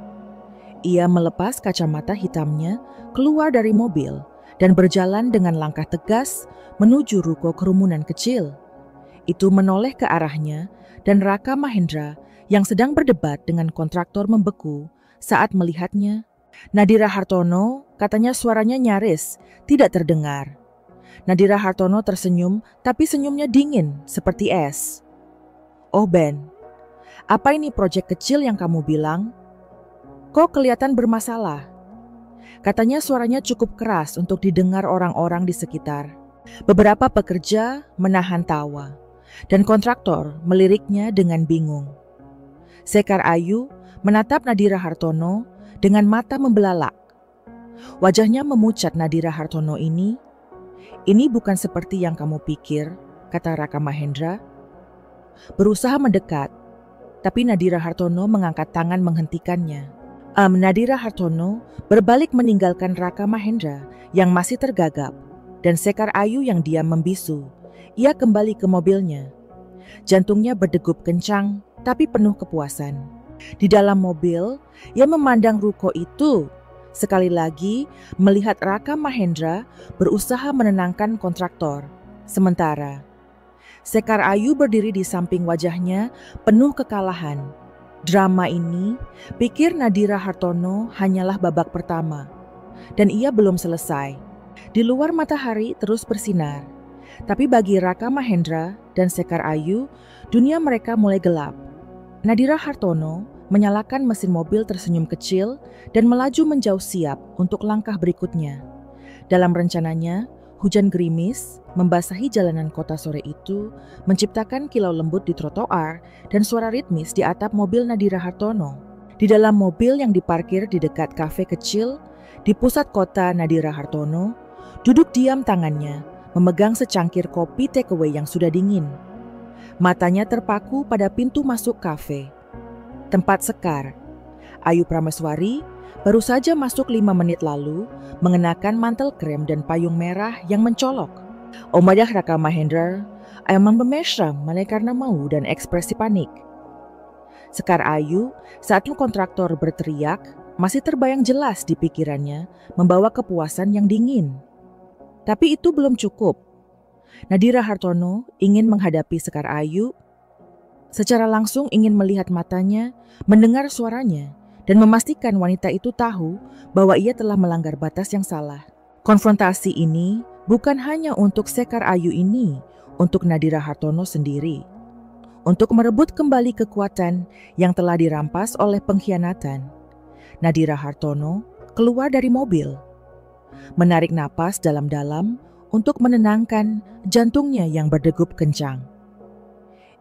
Ia melepas kacamata hitamnya, keluar dari mobil, dan berjalan dengan langkah tegas menuju ruko kerumunan kecil. Itu menoleh ke arahnya, dan Raka Mahendra yang sedang berdebat dengan kontraktor membeku saat melihatnya. Nadira Hartono, katanya suaranya nyaris, tidak terdengar. Nadira Hartono tersenyum, tapi senyumnya dingin, seperti es. "Oh Ben, apa ini proyek kecil yang kamu bilang? Kok kelihatan bermasalah?" Katanya suaranya cukup keras untuk didengar orang-orang di sekitar. Beberapa pekerja menahan tawa, dan kontraktor meliriknya dengan bingung. Sekar Ayu menatap Nadira Hartono dengan mata membelalak. Wajahnya memucat Nadira Hartono ini bukan seperti yang kamu pikir, kata Raka Mahendra. Berusaha mendekat, tapi Nadira Hartono mengangkat tangan menghentikannya. Nadira Hartono berbalik meninggalkan Raka Mahendra yang masih tergagap dan Sekar Ayu yang diam membisu. Ia kembali ke mobilnya. Jantungnya berdegup kencang tapi penuh kepuasan. Di dalam mobil, ia memandang ruko itu. Sekali lagi melihat Raka Mahendra berusaha menenangkan kontraktor. Sementara Sekar Ayu berdiri di samping wajahnya penuh kekalahan. Drama ini, pikir Nadira Hartono, hanyalah babak pertama. Dan ia belum selesai. Di luar matahari terus bersinar. Tapi bagi Raka Mahendra dan Sekar Ayu, dunia mereka mulai gelap. Nadira Hartono menyalakan mesin mobil tersenyum kecil dan melaju menjauh siap untuk langkah berikutnya. Dalam rencananya, hujan gerimis membasahi jalanan kota sore itu, menciptakan kilau lembut di trotoar dan suara ritmis di atap mobil Nadira Hartono. Di dalam mobil yang diparkir di dekat kafe kecil di pusat kota Nadira Hartono, duduk diam tangannya, memegang secangkir kopi takeaway yang sudah dingin. Matanya terpaku pada pintu masuk kafe. Tempat Sekar Ayu Prameswari baru saja masuk 5 menit lalu mengenakan mantel krem dan payung merah yang mencolok. Wajah Raka Mahendra memang mesra karena malu dan ekspresi panik. Sekar Ayu saat kontraktor berteriak masih terbayang jelas di pikirannya, membawa kepuasan yang dingin. Tapi itu belum cukup. Nadira Hartono ingin menghadapi Sekar Ayu. Secara langsung ingin melihat matanya, mendengar suaranya, dan memastikan wanita itu tahu bahwa ia telah melanggar batas yang salah. Konfrontasi ini bukan hanya untuk Sekar Ayu ini, untuk Nadira Hartono sendiri. Untuk merebut kembali kekuatan yang telah dirampas oleh pengkhianatan. Nadira Hartono keluar dari mobil, menarik napas dalam-dalam untuk menenangkan jantungnya yang berdegup kencang.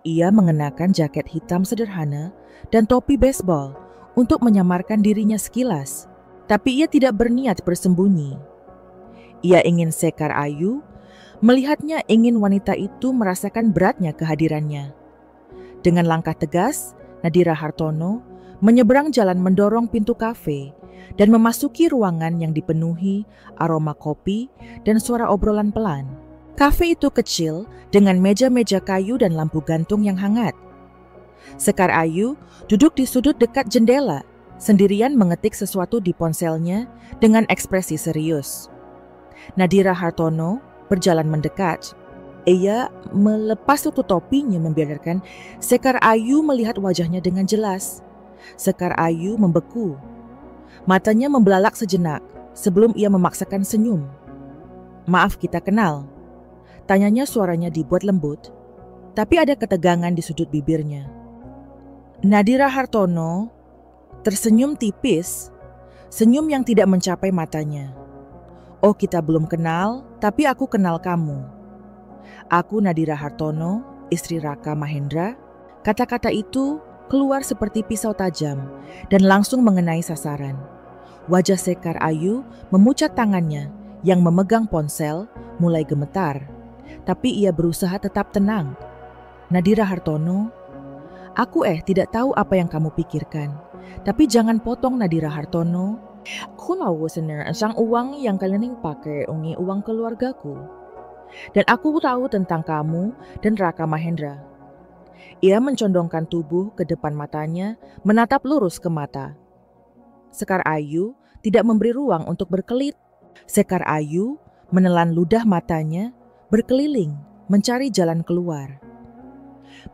Ia mengenakan jaket hitam sederhana dan topi baseball untuk menyamarkan dirinya sekilas, tapi ia tidak berniat bersembunyi. Ia ingin Sekar Ayu melihatnya, ingin wanita itu merasakan beratnya kehadirannya. Dengan langkah tegas, Nadira Hartono menyeberang jalan mendorong pintu kafe dan memasuki ruangan yang dipenuhi aroma kopi dan suara obrolan pelan. Kafe itu kecil dengan meja-meja kayu dan lampu gantung yang hangat. Sekar Ayu duduk di sudut dekat jendela, sendirian mengetik sesuatu di ponselnya dengan ekspresi serius. Nadira Hartono berjalan mendekat. Ia melepas tutup topinya membiarkan Sekar Ayu melihat wajahnya dengan jelas. Sekar Ayu membeku. Matanya membelalak sejenak sebelum ia memaksakan senyum. "Maaf, kita kenal?" Tanyanya, suaranya dibuat lembut, tapi ada ketegangan di sudut bibirnya. Nadira Hartono tersenyum tipis, senyum yang tidak mencapai matanya. "Oh, kita belum kenal, tapi aku kenal kamu. Aku Nadira Hartono, istri Raka Mahendra." Kata-kata itu keluar seperti pisau tajam dan langsung mengenai sasaran. Wajah Sekar Ayu memucat tangannya yang memegang ponsel mulai gemetar. Tapi ia berusaha tetap tenang. Nadira Hartono, aku tidak tahu apa yang kamu pikirkan. Tapi jangan potong Nadira Hartono. Aku tahu sebenarnya sang uang yang kalian pakai ungi uang keluargaku. Dan aku tahu tentang kamu dan Raka Mahendra. Ia mencondongkan tubuh ke depan matanya, menatap lurus ke mata. Sekar Ayu tidak memberi ruang untuk berkelit. Sekar Ayu menelan ludah matanya, berkeliling, mencari jalan keluar.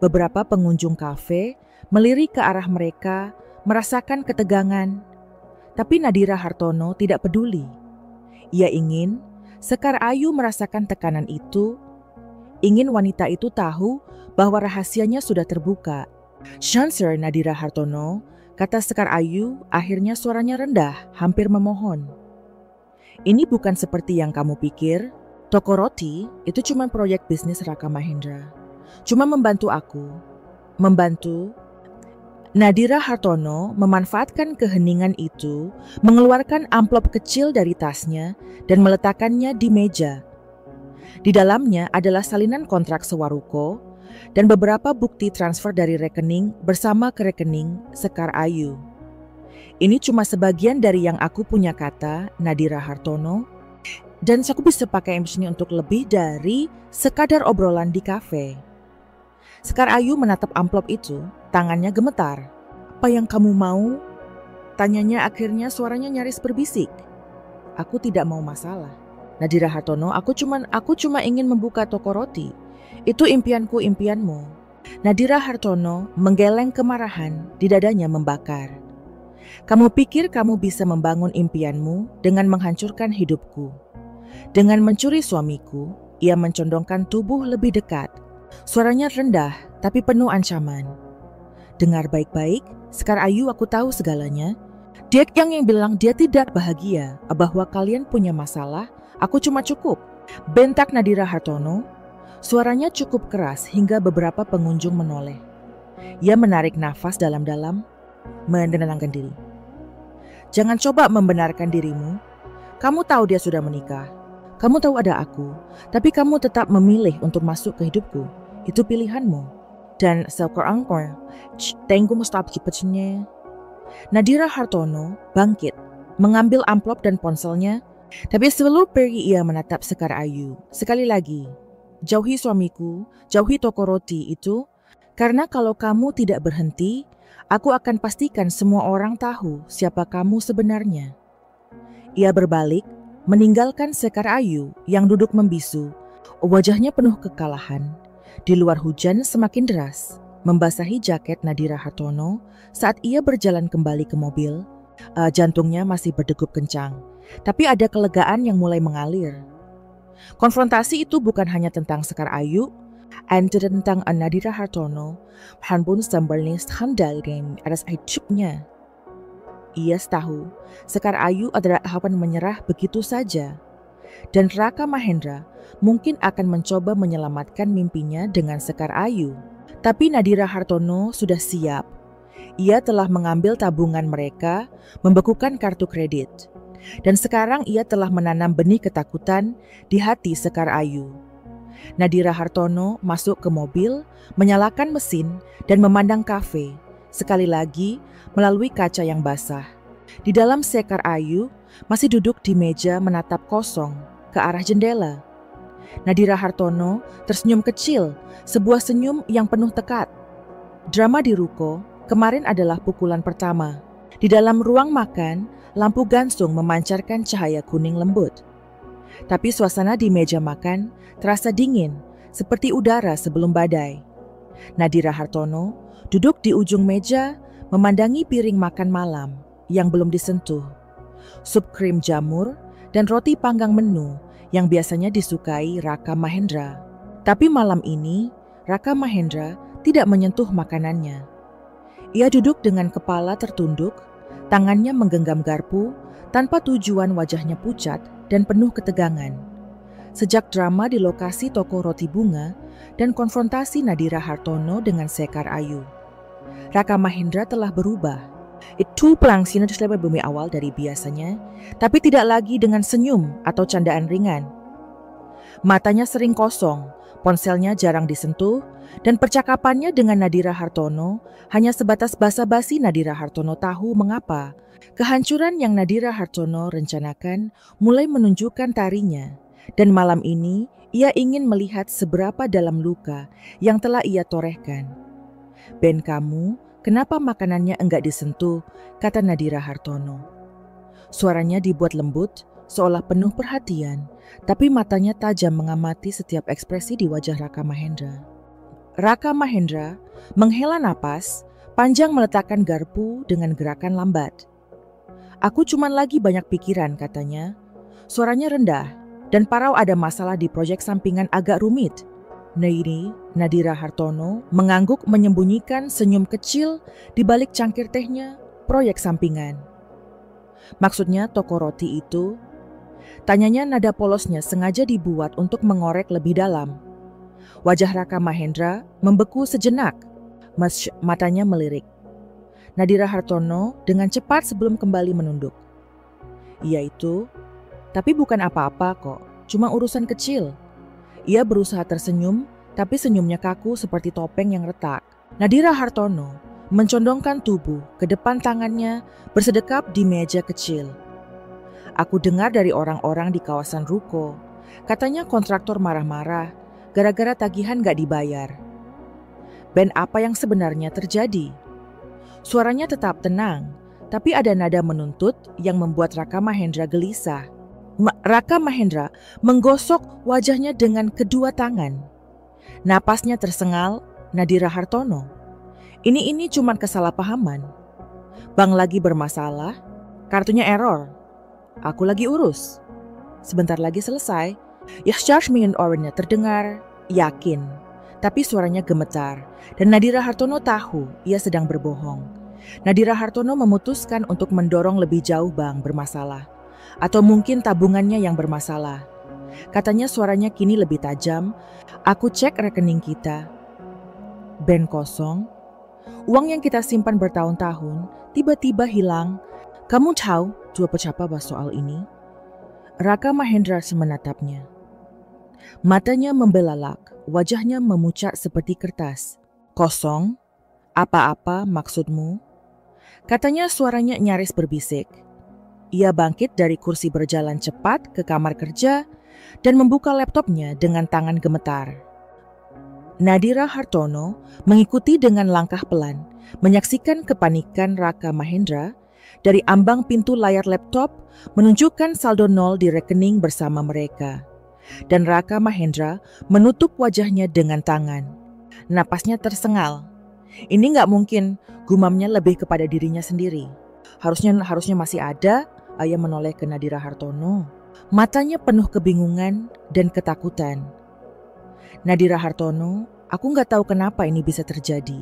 Beberapa pengunjung kafe melirik ke arah mereka, merasakan ketegangan. Tapi Nadira Hartono tidak peduli. Ia ingin Sekar Ayu merasakan tekanan itu, ingin wanita itu tahu bahwa rahasianya sudah terbuka. "Sir Nadira Hartono," kata Sekar Ayu, akhirnya suaranya rendah, hampir memohon. "Ini bukan seperti yang kamu pikir. Toko roti itu cuma proyek bisnis Raka Mahendra. Cuma membantu aku." Membantu? Nadira Hartono memanfaatkan keheningan itu, mengeluarkan amplop kecil dari tasnya dan meletakkannya di meja. Di dalamnya adalah salinan kontrak sewaruko dan beberapa bukti transfer dari rekening bersama ke rekening Sekar Ayu. "Ini cuma sebagian dari yang aku punya," kata Nadira Hartono, "dan aku bisa pakai ini untuk lebih dari sekadar obrolan di kafe." Sekar Ayu menatap amplop itu, tangannya gemetar. "Apa yang kamu mau?" tanyanya, akhirnya suaranya nyaris berbisik. "Aku tidak mau masalah, Nadira Hartono, aku cuma ingin membuka toko roti. Itu impianku, impianmu." Nadira Hartono menggeleng kemarahan, di dadanya membakar. "Kamu pikir kamu bisa membangun impianmu dengan menghancurkan hidupku? Dengan mencuri suamiku?" Ia mencondongkan tubuh lebih dekat. Suaranya rendah tapi penuh ancaman. "Dengar baik-baik, Sekar Ayu, aku tahu segalanya. Dia yang bilang dia tidak bahagia, bahwa kalian punya masalah, aku cuma cukup," bentak Nadira Hartono. Suaranya cukup keras hingga beberapa pengunjung menoleh. Ia menarik nafas dalam-dalam, menenangkan diri. "Jangan coba membenarkan dirimu. Kamu tahu dia sudah menikah. Kamu tahu ada aku, tapi kamu tetap memilih untuk masuk ke hidupku. Itu pilihanmu. Dan sekarang tengku mustahab cepetnya." Nadira Hartono bangkit, mengambil amplop dan ponselnya, tapi sebelum pergi ia menatap Sekar Ayu. "Sekali lagi, jauhi suamiku, jauhi toko roti itu, karena kalau kamu tidak berhenti, aku akan pastikan semua orang tahu siapa kamu sebenarnya." Ia berbalik, meninggalkan Sekar Ayu yang duduk membisu, wajahnya penuh kekalahan. Di luar hujan semakin deras, membasahi jaket Nadira Hartono saat ia berjalan kembali ke mobil. Jantungnya masih berdegup kencang, tapi ada kelegaan yang mulai mengalir. Konfrontasi itu bukan hanya tentang Sekar Ayu, dan tentang Nadira Hartono, pun sambalnya handal dan atas hidupnya. Ia tahu Sekar Ayu adalah harapan menyerah begitu saja. Dan Raka Mahendra mungkin akan mencoba menyelamatkan mimpinya dengan Sekar Ayu. Tapi Nadira Hartono sudah siap. Ia telah mengambil tabungan mereka, membekukan kartu kredit. Dan sekarang ia telah menanam benih ketakutan di hati Sekar Ayu. Nadira Hartono masuk ke mobil, menyalakan mesin dan memandang kafe. Sekali lagi melalui kaca yang basah. Di dalam Sekar Ayu masih duduk di meja menatap kosong ke arah jendela. Nadira Hartono tersenyum kecil, sebuah senyum yang penuh tekad. Drama di ruko kemarin adalah pukulan pertama. Di dalam ruang makan, lampu gansung memancarkan cahaya kuning lembut. Tapi suasana di meja makan terasa dingin, seperti udara sebelum badai. Nadira Hartono duduk di ujung meja, memandangi piring makan malam yang belum disentuh. Sup krim jamur dan roti panggang menu yang biasanya disukai Raka Mahendra. Tapi malam ini, Raka Mahendra tidak menyentuh makanannya. Ia duduk dengan kepala tertunduk, tangannya menggenggam garpu, tanpa tujuan wajahnya pucat dan penuh ketegangan. Sejak drama di lokasi toko roti bunga dan konfrontasi Nadira Hartono dengan Sekar Ayu, Raka Mahendra telah berubah. Itu pelang sinar di selebar bumi awal dari biasanya, tapi tidak lagi dengan senyum atau candaan ringan. Matanya sering kosong, ponselnya jarang disentuh, dan percakapannya dengan Nadira Hartono hanya sebatas basa-basi. Nadira Hartono tahu mengapa kehancuran yang Nadira Hartono rencanakan mulai menunjukkan tarinya, dan malam ini ia ingin melihat seberapa dalam luka yang telah ia torehkan. "Ben, kamu, kenapa makanannya enggak disentuh?" kata Nadira Hartono. Suaranya dibuat lembut, seolah penuh perhatian, tapi matanya tajam mengamati setiap ekspresi di wajah Raka Mahendra. Raka Mahendra menghela napas, panjang meletakkan garpu dengan gerakan lambat. "Aku cuman lagi banyak pikiran," katanya. Suaranya rendah, dan parau ada masalah di proyek sampingan agak rumit. Nadira Hartono mengangguk menyembunyikan senyum kecil di balik cangkir tehnya. "Proyek sampingan. Maksudnya toko roti itu?" Tanyanya nada polosnya sengaja dibuat untuk mengorek lebih dalam. Wajah Raka Mahendra membeku sejenak, matanya melirik. Nadira Hartono dengan cepat sebelum kembali menunduk. "Iya itu, tapi bukan apa-apa kok, cuma urusan kecil." Ia berusaha tersenyum, tapi senyumnya kaku seperti topeng yang retak. Nadira Hartono mencondongkan tubuh ke depan, tangannya bersedekap di meja kecil. "Aku dengar dari orang-orang di kawasan ruko, katanya kontraktor marah-marah gara-gara tagihan gak dibayar." "Ben, apa yang sebenarnya terjadi?" Suaranya tetap tenang, tapi ada nada menuntut yang membuat Raka Mahendra gelisah. Raka Mahendra menggosok wajahnya dengan kedua tangan. Napasnya tersengal. "Nadira Hartono, ini cuma kesalahpahaman. Bang lagi bermasalah, kartunya error. Aku lagi urus. Sebentar lagi selesai." Charge me orangnya terdengar yakin, tapi suaranya gemetar, dan Nadira Hartono tahu ia sedang berbohong. Nadira Hartono memutuskan untuk mendorong lebih jauh. "Bang bermasalah, atau mungkin tabungannya yang bermasalah," katanya, suaranya kini lebih tajam. "Aku cek rekening kita. Ben kosong. Uang yang kita simpan bertahun-tahun tiba-tiba hilang. Kamu tahu dua apa soal ini?" Raka Mahendra menatapnya. Matanya membelalak, wajahnya memucat seperti kertas. "Kosong? Apa-apa maksudmu?" katanya, suaranya nyaris berbisik. Ia bangkit dari kursi, berjalan cepat ke kamar kerja, dan membuka laptopnya dengan tangan gemetar. Nadira Hartono mengikuti dengan langkah pelan, menyaksikan kepanikan Raka Mahendra. Dari ambang pintu layar laptop menunjukkan saldo nol di rekening bersama mereka. Dan Raka Mahendra menutup wajahnya dengan tangan. Napasnya tersengal. Ini gak mungkin, gumamnya lebih kepada dirinya sendiri. Harusnya masih ada. Ia menoleh ke Nadira Hartono. Matanya penuh kebingungan dan ketakutan. "Nadira Hartono, aku gak tahu kenapa ini bisa terjadi.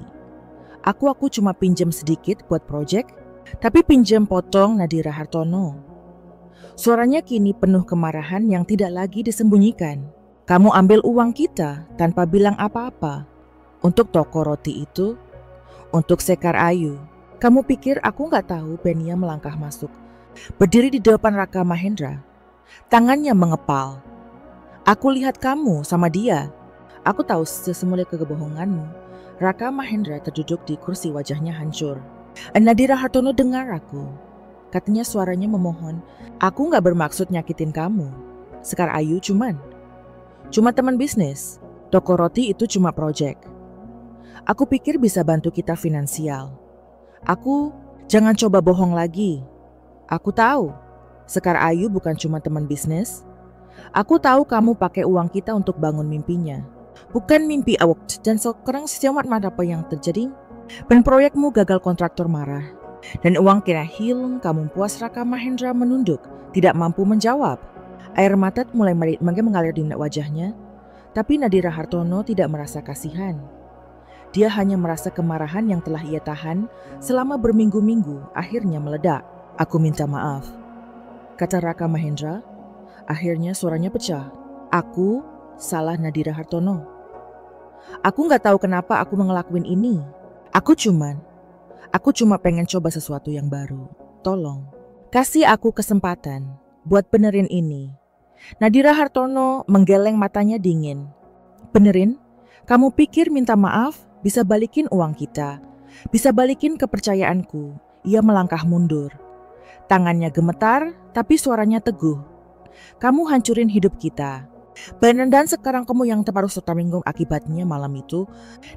Aku cuma pinjam sedikit buat proyek, tapi pinjam potong." Nadira Hartono. Suaranya kini penuh kemarahan yang tidak lagi disembunyikan. "Kamu ambil uang kita tanpa bilang apa-apa. Untuk toko roti itu, untuk Sekar Ayu. Kamu pikir aku gak tahu?" Benia melangkah masuk, berdiri di depan Raka Mahendra. Tangannya mengepal. "Aku lihat kamu sama dia. Aku tahu sesemula kebohonganmu." Raka Mahendra terduduk di kursi, wajahnya hancur. "Nadira Hartono, dengar aku," katanya, suaranya memohon. "Aku gak bermaksud nyakitin kamu. Sekar Ayu cuma teman bisnis. Toko roti itu cuma proyek. Aku pikir bisa bantu kita finansial. Jangan coba bohong lagi. Aku tahu Sekar Ayu bukan cuma teman bisnis. Aku tahu kamu pakai uang kita untuk bangun mimpinya. Bukan mimpi awak. Dan sekarang sejauh mana apa yang terjadi? Dan proyekmu gagal, kontraktor marah. Dan uang kira hilang, kamu puas?" Raka Mahendra menunduk, tidak mampu menjawab. Air mata mulai mengalir di wajahnya. Tapi Nadira Hartono tidak merasa kasihan. Dia hanya merasa kemarahan yang telah ia tahan selama berminggu-minggu akhirnya meledak. "Aku minta maaf," kata Raka Mahendra. Akhirnya suaranya pecah. "Aku salah, Nadira Hartono. Aku gak tahu kenapa aku ngelakuin ini. Aku Aku cuma pengen coba sesuatu yang baru. Tolong, kasih aku kesempatan buat benerin ini. Nadira Hartono menggeleng matanya dingin. Benerin? Kamu pikir minta maaf bisa balikin uang kita? Bisa balikin kepercayaanku? Ia melangkah mundur. Tangannya gemetar, tapi suaranya teguh. Kamu hancurin hidup kita. Dan sekarang kamu yang terparuh serta minggu akibatnya malam itu,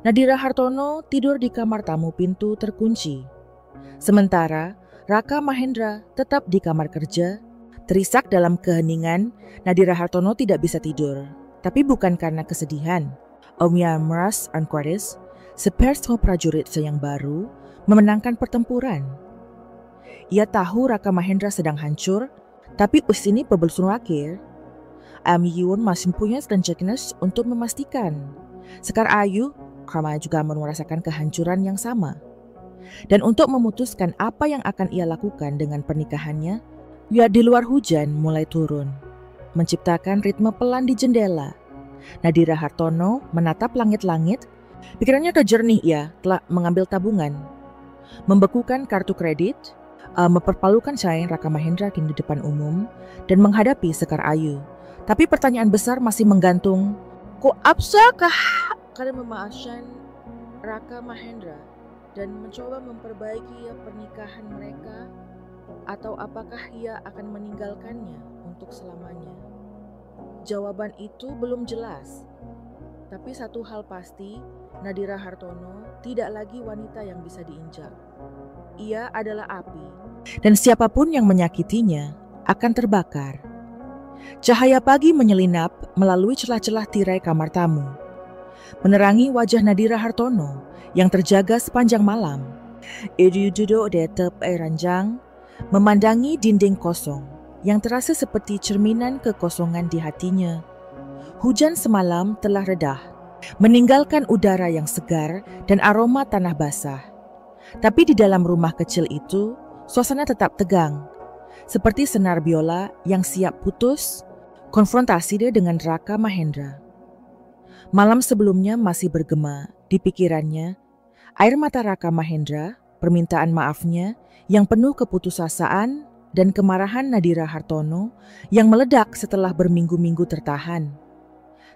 Nadira Hartono tidur di kamar tamu pintu terkunci. Sementara Raka Mahendra tetap di kamar kerja, terisak dalam keheningan. Nadira Hartono tidak bisa tidur, tapi bukan karena kesedihan. Omya Meras Anquaris, seperti prajurit yang baru, memenangkan pertempuran. Ia tahu Raka Mahendra sedang hancur, tapi usini pebelsun wakir. Yun masih punya rencana untuk memastikan. Sekar Ayu, Karma juga merasakan kehancuran yang sama. Dan untuk memutuskan apa yang akan ia lakukan dengan pernikahannya, ia di luar hujan mulai turun, menciptakan ritme pelan di jendela. Nadira Hartono menatap langit-langit, pikirannya terjernih. Ia telah mengambil tabungan, membekukan kartu kredit, memperpalukan Sain Raka Mahendra di depan umum, dan menghadapi Sekar Ayu. Tapi pertanyaan besar masih menggantung. Kok apsakah karena memaafkan Raka Mahendra dan mencoba memperbaiki pernikahan mereka, atau apakah ia akan meninggalkannya untuk selamanya? Jawaban itu belum jelas. Tapi satu hal pasti, Nadira Hartono tidak lagi wanita yang bisa diinjak. Ia adalah api, dan siapapun yang menyakitinya akan terbakar. Cahaya pagi menyelinap melalui celah-celah tirai kamar tamu, menerangi wajah Nadira Hartono yang terjaga sepanjang malam. Ia duduk di tepi ranjang, memandangi dinding kosong yang terasa seperti cerminan kekosongan di hatinya. Hujan semalam telah redah, meninggalkan udara yang segar dan aroma tanah basah. Tapi di dalam rumah kecil itu, suasana tetap tegang. Seperti senar biola yang siap putus, konfrontasi dia dengan Raka Mahendra. Malam sebelumnya masih bergema di pikirannya, air mata Raka Mahendra, permintaan maafnya yang penuh keputusasaan, dan kemarahan Nadira Hartono yang meledak setelah berminggu-minggu tertahan.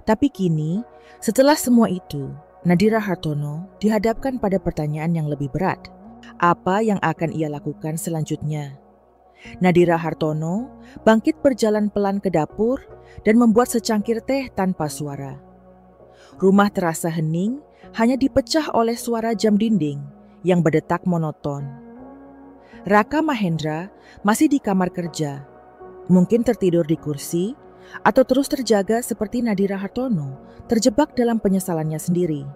Tapi kini, setelah semua itu, Nadira Hartono dihadapkan pada pertanyaan yang lebih berat. Apa yang akan ia lakukan selanjutnya? Nadira Hartono bangkit berjalan pelan ke dapur dan membuat secangkir teh tanpa suara. Rumah terasa hening, hanya dipecah oleh suara jam dinding yang berdetak monoton. Raka Mahendra masih di kamar kerja, mungkin tertidur di kursi atau terus terjaga seperti Nadira Hartono terjebak dalam penyesalannya sendiri.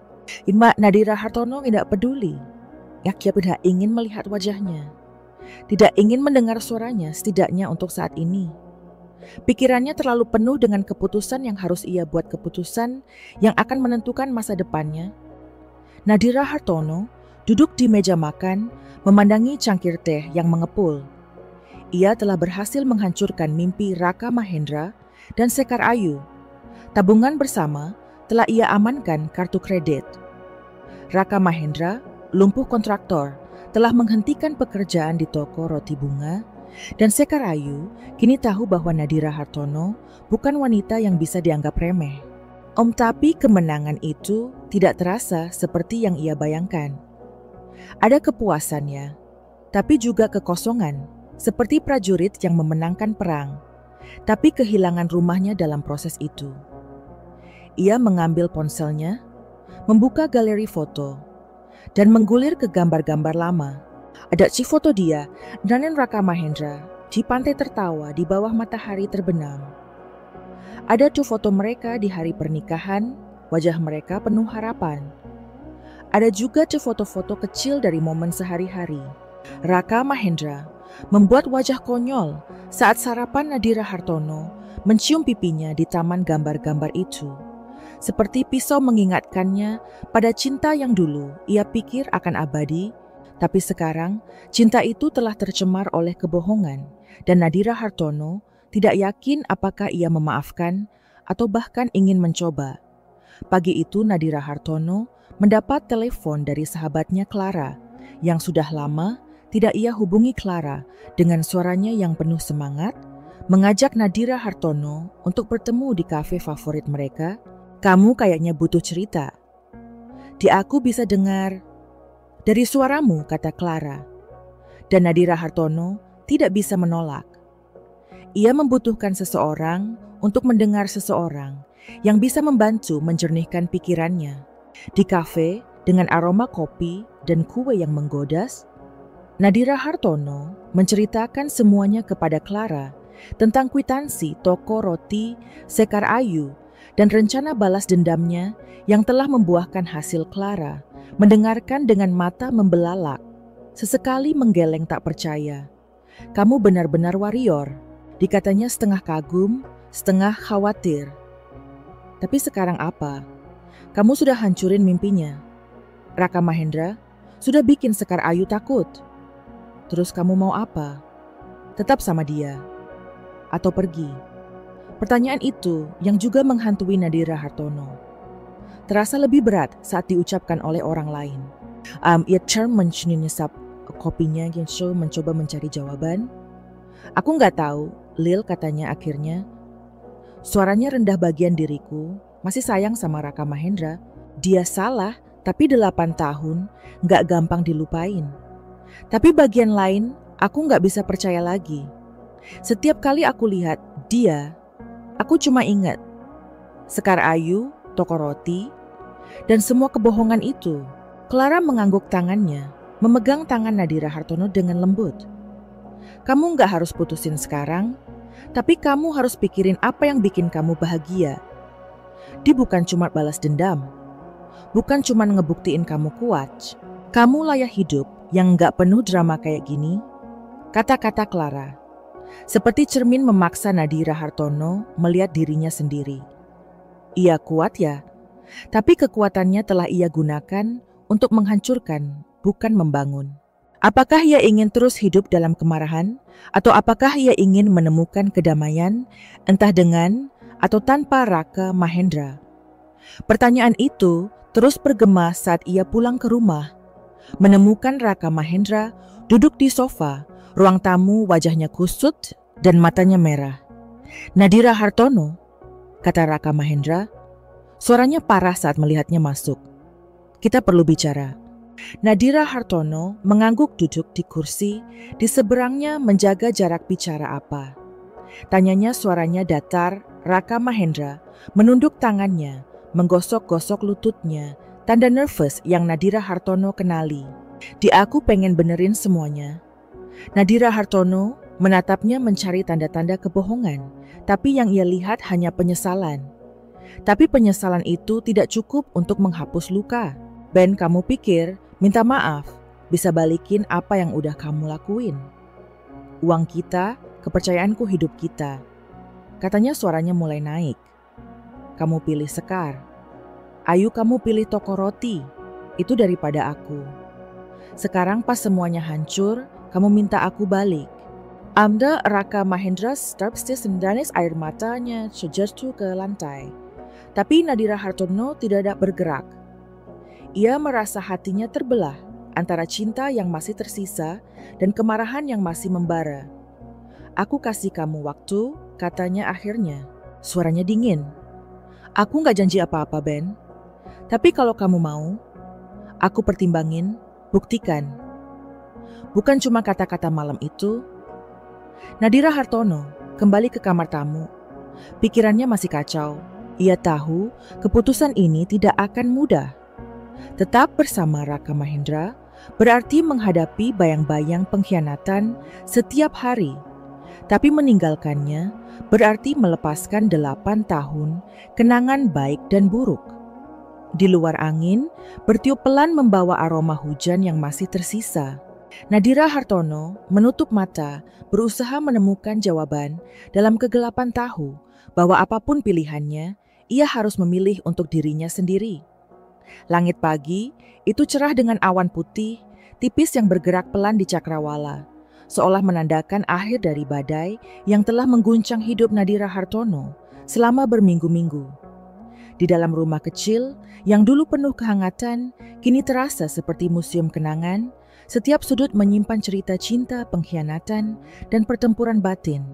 Nadira Hartono tidak peduli. Ia tidak ingin melihat wajahnya. Tidak ingin mendengar suaranya, setidaknya untuk saat ini. Pikirannya terlalu penuh dengan keputusan yang harus ia buat, keputusan yang akan menentukan masa depannya. Nadira Hartono duduk di meja makan, memandangi cangkir teh yang mengepul. Ia telah berhasil menghancurkan mimpi Raka Mahendra dan Sekar Ayu. Tabungan bersama telah ia amankan kartu kredit. Raka Mahendra, lumpuh kontraktor, telah menghentikan pekerjaan di toko roti bunga, dan Sekar Ayu kini tahu bahwa Nadira Hartono bukan wanita yang bisa dianggap remeh. Tapi kemenangan itu tidak terasa seperti yang ia bayangkan. Ada kepuasannya, tapi juga kekosongan, seperti prajurit yang memenangkan perang, tapi kehilangan rumahnya dalam proses itu. Ia mengambil ponselnya, membuka galeri foto, dan menggulir ke gambar-gambar lama. Ada foto dia dan Raka Mahendra di pantai tertawa di bawah matahari terbenam. Ada foto mereka di hari pernikahan, wajah mereka penuh harapan. Ada juga foto-foto kecil dari momen sehari-hari. Raka Mahendra membuat wajah konyol saat sarapan Nadira Hartono mencium pipinya di taman gambar-gambar itu. Seperti pisau mengingatkannya pada cinta yang dulu ia pikir akan abadi, tapi sekarang cinta itu telah tercemar oleh kebohongan, dan Nadira Hartono tidak yakin apakah ia memaafkan atau bahkan ingin mencoba. Pagi itu Nadira Hartono mendapat telepon dari sahabatnya Clara yang sudah lama tidak ia hubungi Clara dengan suaranya yang penuh semangat, mengajak Nadira Hartono untuk bertemu di kafe favorit mereka. "Kamu kayaknya butuh cerita. Di aku bisa dengar dari suaramu," kata Clara. Dan Nadira Hartono tidak bisa menolak. Ia membutuhkan seseorang untuk mendengar seseorang yang bisa membantu menjernihkan pikirannya. Di kafe dengan aroma kopi dan kue yang menggoda, Nadira Hartono menceritakan semuanya kepada Clara tentang kwitansi toko roti Sekar Ayu dan rencana balas dendamnya yang telah membuahkan hasil. Clara mendengarkan dengan mata membelalak, sesekali menggeleng tak percaya. "Kamu benar-benar warrior," dikatanya setengah kagum, setengah khawatir. "Tapi sekarang apa? Kamu sudah hancurin mimpinya. Raka Mahendra sudah bikin Sekar Ayu takut. Terus kamu mau apa? Tetap sama dia? Atau pergi?" Pertanyaan itu yang juga menghantui Nadira Hartono. Terasa lebih berat saat diucapkan oleh orang lain. Ia menyesap kopinya yang mencoba mencari jawaban. "Aku nggak tahu, Lil," katanya akhirnya. Suaranya rendah bagian diriku, masih sayang sama Raka Mahendra. Dia salah, tapi 8 tahun nggak gampang dilupain. Tapi bagian lain, aku nggak bisa percaya lagi. Setiap kali aku lihat dia, aku cuma ingat Sekar Ayu, toko roti, dan semua kebohongan itu. Clara mengangguk tangannya, memegang tangan Nadira Hartono dengan lembut. "Kamu nggak harus putusin sekarang, tapi kamu harus pikirin apa yang bikin kamu bahagia. Dia bukan cuma balas dendam, bukan cuma ngebuktiin kamu kuat. Kamu layak hidup yang nggak penuh drama kayak gini," kata-kata Clara. Seperti cermin memaksa Nadira Hartono melihat dirinya sendiri. Ia kuat ya, tapi kekuatannya telah ia gunakan untuk menghancurkan, bukan membangun. Apakah ia ingin terus hidup dalam kemarahan? Atau apakah ia ingin menemukan kedamaian, entah dengan atau tanpa Raka Mahendra? Pertanyaan itu terus bergema saat ia pulang ke rumah, menemukan Raka Mahendra duduk di sofa, ruang tamu, wajahnya kusut dan matanya merah. "Nadira Hartono," kata Raka Mahendra. Suaranya parah saat melihatnya masuk. "Kita perlu bicara." Nadira Hartono mengangguk duduk di kursi di seberangnya menjaga jarak bicara apa. Tanyanya suaranya datar. Raka Mahendra menunduk tangannya, menggosok-gosok lututnya, tanda nervous yang Nadira Hartono kenali. "Di aku pengen benerin semuanya." Nadira Hartono menatapnya mencari tanda-tanda kebohongan, tapi yang ia lihat hanya penyesalan. Tapi penyesalan itu tidak cukup untuk menghapus luka. "Ben, kamu pikir minta maaf bisa balikin apa yang udah kamu lakuin? Uang kita, kepercayaanku hidup kita," katanya suaranya mulai naik. "Kamu pilih Sekar. Ayu, kamu pilih toko roti. Itu daripada aku. Sekarang pas semuanya hancur, kamu minta aku balik." Amda Raka Mahendra tersetis menangis, air matanya terjatuh ke lantai. Tapi Nadira Hartono tidak bergerak. Ia merasa hatinya terbelah antara cinta yang masih tersisa dan kemarahan yang masih membara. "Aku kasih kamu waktu," katanya akhirnya. Suaranya dingin. "Aku gak janji apa-apa, Ben. Tapi kalau kamu mau, aku pertimbangin, buktikan." Bukan cuma kata-kata malam itu. Nadira Hartono kembali ke kamar tamu. Pikirannya masih kacau. Ia tahu keputusan ini tidak akan mudah. Tetap bersama Raka Mahendra berarti menghadapi bayang-bayang pengkhianatan setiap hari. Tapi meninggalkannya berarti melepaskan 8 tahun kenangan baik dan buruk. Di luar angin, bertiup pelan membawa aroma hujan yang masih tersisa. Nadira Hartono menutup mata, berusaha menemukan jawaban dalam kegelapan tahu bahwa apapun pilihannya, ia harus memilih untuk dirinya sendiri. Langit pagi itu cerah dengan awan putih, tipis yang bergerak pelan di cakrawala, seolah menandakan akhir dari badai yang telah mengguncang hidup Nadira Hartono selama berminggu-minggu. Di dalam rumah kecil yang dulu penuh kehangatan, kini terasa seperti museum kenangan, Setiap sudut menyimpan cerita cinta, pengkhianatan, dan pertempuran batin.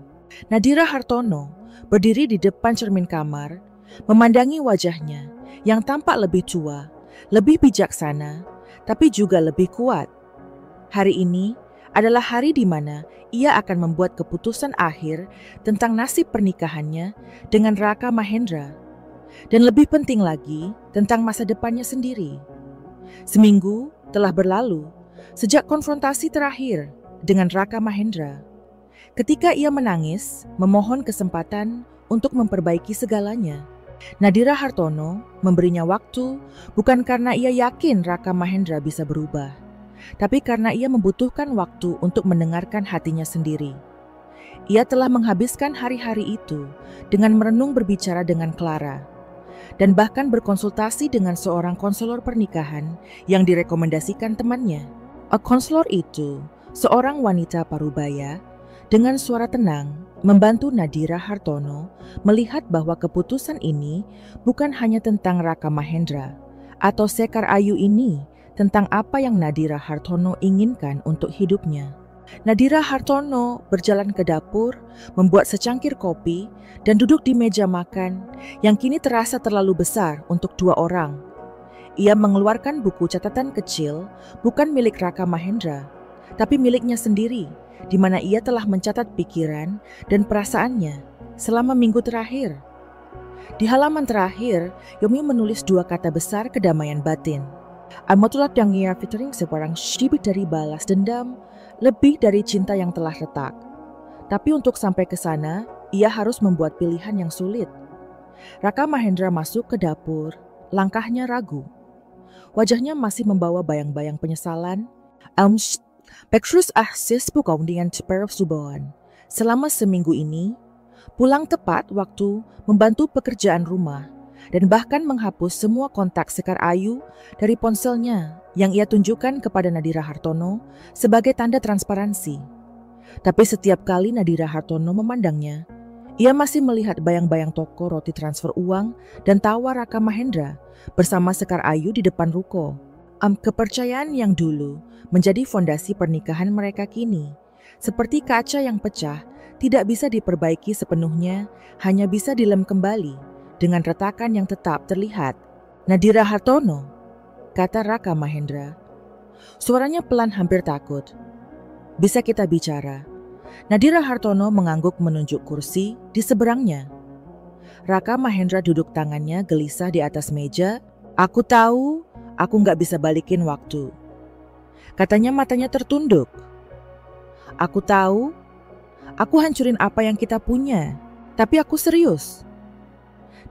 Nadira Hartono berdiri di depan cermin kamar, memandangi wajahnya yang tampak lebih tua, lebih bijaksana, tapi juga lebih kuat. Hari ini adalah hari di mana ia akan membuat keputusan akhir tentang nasib pernikahannya dengan Raka Mahendra. Dan lebih penting lagi, tentang masa depannya sendiri. Seminggu telah berlalu sejak konfrontasi terakhir dengan Raka Mahendra. Ketika ia menangis, memohon kesempatan untuk memperbaiki segalanya. Nadira Hartono memberinya waktu bukan karena ia yakin Raka Mahendra bisa berubah, tapi karena ia membutuhkan waktu untuk mendengarkan hatinya sendiri. Ia telah menghabiskan hari-hari itu dengan merenung, berbicara dengan Clara, dan bahkan berkonsultasi dengan seorang konselor pernikahan yang direkomendasikan temannya. Konselor itu, seorang wanita parubaya, dengan suara tenang membantu Nadira Hartono melihat bahwa keputusan ini bukan hanya tentang Raka Mahendra atau Sekar Ayu ini, tentang apa yang Nadira Hartono inginkan untuk hidupnya. Nadira Hartono berjalan ke dapur, membuat secangkir kopi, dan duduk di meja makan yang kini terasa terlalu besar untuk 2 orang. Ia mengeluarkan buku catatan kecil, bukan milik Raka Mahendra, tapi miliknya sendiri, di mana ia telah mencatat pikiran dan perasaannya selama minggu terakhir. Di halaman terakhir, Yomi menulis 2 kata besar kedamaian batin. Amatulat yang ia featuring sebarang syibik dari balas dendam, lebih dari cinta yang telah retak. Tapi untuk sampai ke sana, ia harus membuat pilihan yang sulit. Raka Mahendra masuk ke dapur, langkahnya ragu. Wajahnya masih membawa bayang-bayang penyesalan. Petrus Ahsis Pukong dengan Suboan. Selama seminggu ini, pulang tepat waktu, membantu pekerjaan rumah, dan bahkan menghapus semua kontak Sekar Ayu dari ponselnya yang ia tunjukkan kepada Nadira Hartono sebagai tanda transparansi. Tapi setiap kali Nadira Hartono memandangnya, ia masih melihat bayang-bayang toko roti transfer uang dan tawa Raka Mahendra bersama Sekar Ayu di depan ruko. Kepercayaan yang dulu menjadi fondasi pernikahan mereka kini, seperti kaca yang pecah, tidak bisa diperbaiki sepenuhnya, hanya bisa dilem kembali dengan retakan yang tetap terlihat. Nadira Hartono, kata Raka Mahendra. Suaranya pelan, hampir takut. Bisa kita bicara? Nadira Hartono mengangguk menunjuk kursi di seberangnya. Raka Mahendra duduk, tangannya gelisah di atas meja. Aku tahu, aku nggak bisa balikin waktu. Katanya, matanya tertunduk. Aku tahu, aku hancurin apa yang kita punya, tapi aku serius.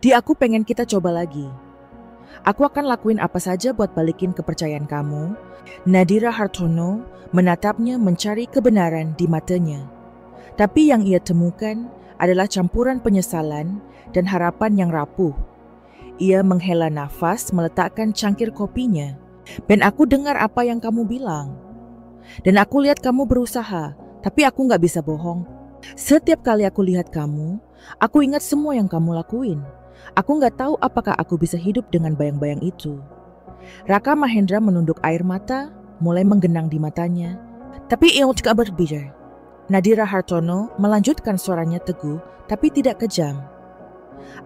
Aku pengen kita coba lagi. Aku akan lakuin apa saja buat balikin kepercayaan kamu. Nadira Hartono menatapnya, mencari kebenaran di matanya. Tapi yang ia temukan adalah campuran penyesalan dan harapan yang rapuh. Ia menghela nafas, meletakkan cangkir kopinya. Ben, aku dengar apa yang kamu bilang. Dan aku lihat kamu berusaha, tapi aku gak bisa bohong. Setiap kali aku lihat kamu, aku ingat semua yang kamu lakuin. Aku gak tahu apakah aku bisa hidup dengan bayang-bayang itu. Raka Mahendra menunduk, air mata mulai menggenang di matanya. Tapi ia tidak berbicara. Nadira Hartono melanjutkan, suaranya teguh tapi tidak kejam.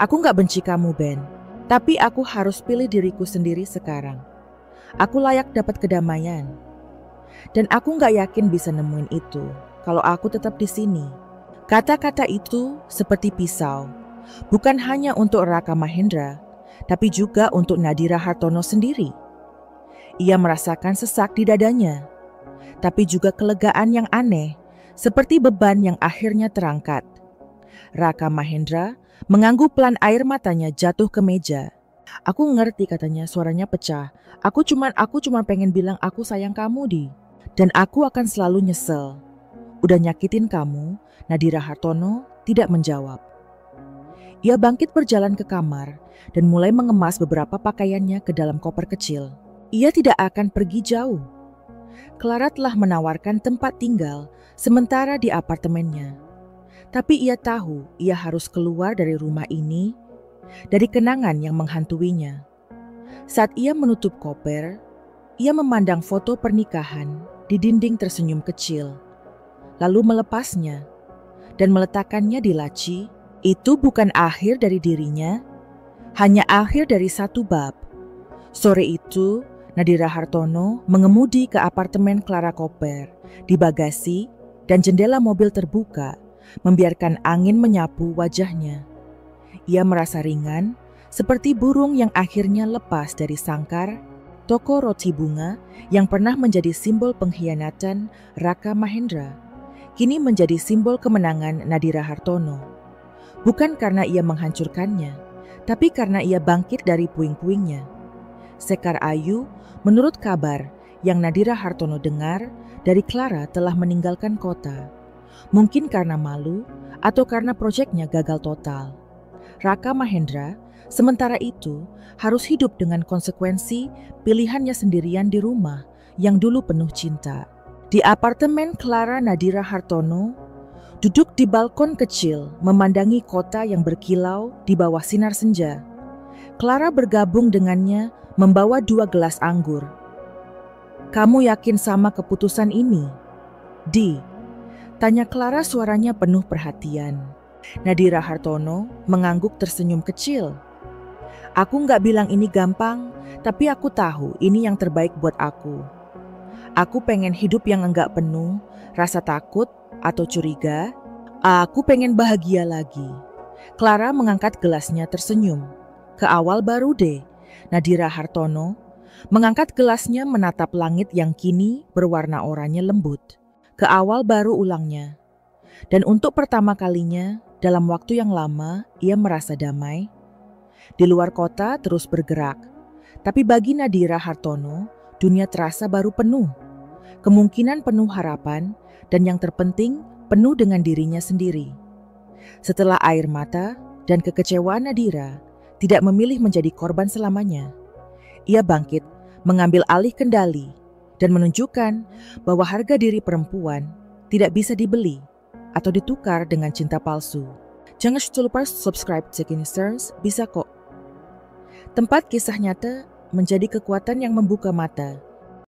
Aku gak benci kamu, Ben. Tapi aku harus pilih diriku sendiri sekarang. Aku layak dapat kedamaian. Dan aku gak yakin bisa nemuin itu kalau aku tetap di sini. Kata-kata itu seperti pisau. Bukan hanya untuk Raka Mahendra, tapi juga untuk Nadira Hartono sendiri. Ia merasakan sesak di dadanya, tapi juga kelegaan yang aneh, seperti beban yang akhirnya terangkat. Raka Mahendra mengangguk pelan, air matanya jatuh ke meja. Aku ngerti, katanya, suaranya pecah. Aku cuma pengen bilang aku sayang kamu, Di. Dan aku akan selalu nyesel. Udah nyakitin kamu. Nadira Hartono tidak menjawab. Ia bangkit, berjalan ke kamar dan mulai mengemas beberapa pakaiannya ke dalam koper kecil. Ia tidak akan pergi jauh. Clara telah menawarkan tempat tinggal sementara di apartemennya. Tapi ia tahu ia harus keluar dari rumah ini, dari kenangan yang menghantuinya. Saat ia menutup koper, Ia memandang foto pernikahan di dinding tersenyum kecil, lalu melepasnya dan meletakkannya di laci. Itu bukan akhir dari dirinya, hanya akhir dari satu bab. Sore itu, Nadira Hartono mengemudi ke apartemen Clara Koper. Di bagasi dan jendela mobil terbuka, membiarkan angin menyapu wajahnya. Ia merasa ringan, seperti burung yang akhirnya lepas dari sangkar. Toko roti bunga yang pernah menjadi simbol pengkhianatan Raka Mahendra, kini menjadi simbol kemenangan Nadira Hartono. Bukan karena ia menghancurkannya, tapi karena ia bangkit dari puing-puingnya. Sekar Ayu, menurut kabar yang Nadira Hartono dengar dari Clara, telah meninggalkan kota. Mungkin karena malu atau karena proyeknya gagal total. Raka Mahendra sementara itu harus hidup dengan konsekuensi pilihannya sendirian di rumah yang dulu penuh cinta. Di apartemen Clara, Nadira Hartono duduk di balkon kecil memandangi kota yang berkilau di bawah sinar senja. Clara bergabung dengannya membawa 2 gelas anggur. "Kamu yakin sama keputusan ini, Di?" tanya Clara, suaranya penuh perhatian. Nadira Hartono mengangguk tersenyum kecil. "Aku nggak bilang ini gampang, tapi aku tahu ini yang terbaik buat aku. Aku pengen hidup yang enggak penuh rasa takut atau curiga. Aku pengen bahagia lagi." Clara mengangkat gelasnya tersenyum. "Ke awal baru deh." Nadira Hartono mengangkat gelasnya menatap langit yang kini berwarna oranye lembut. "Ke awal baru," ulangnya. Dan untuk pertama kalinya dalam waktu yang lama ia merasa damai. Di luar kota terus bergerak, tapi bagi Nadira Hartono dunia terasa baru penuh. Kemungkinan penuh harapan, dan yang terpenting penuh dengan dirinya sendiri. Setelah air mata dan kekecewaan Nadira tidak memilih menjadi korban selamanya, ia bangkit, mengambil alih kendali, dan menunjukkan bahwa harga diri perempuan tidak bisa dibeli atau ditukar dengan cinta palsu. Jangan lupa subscribe Segini Stars, bisa kok. Tempat kisah nyata menjadi kekuatan yang membuka mata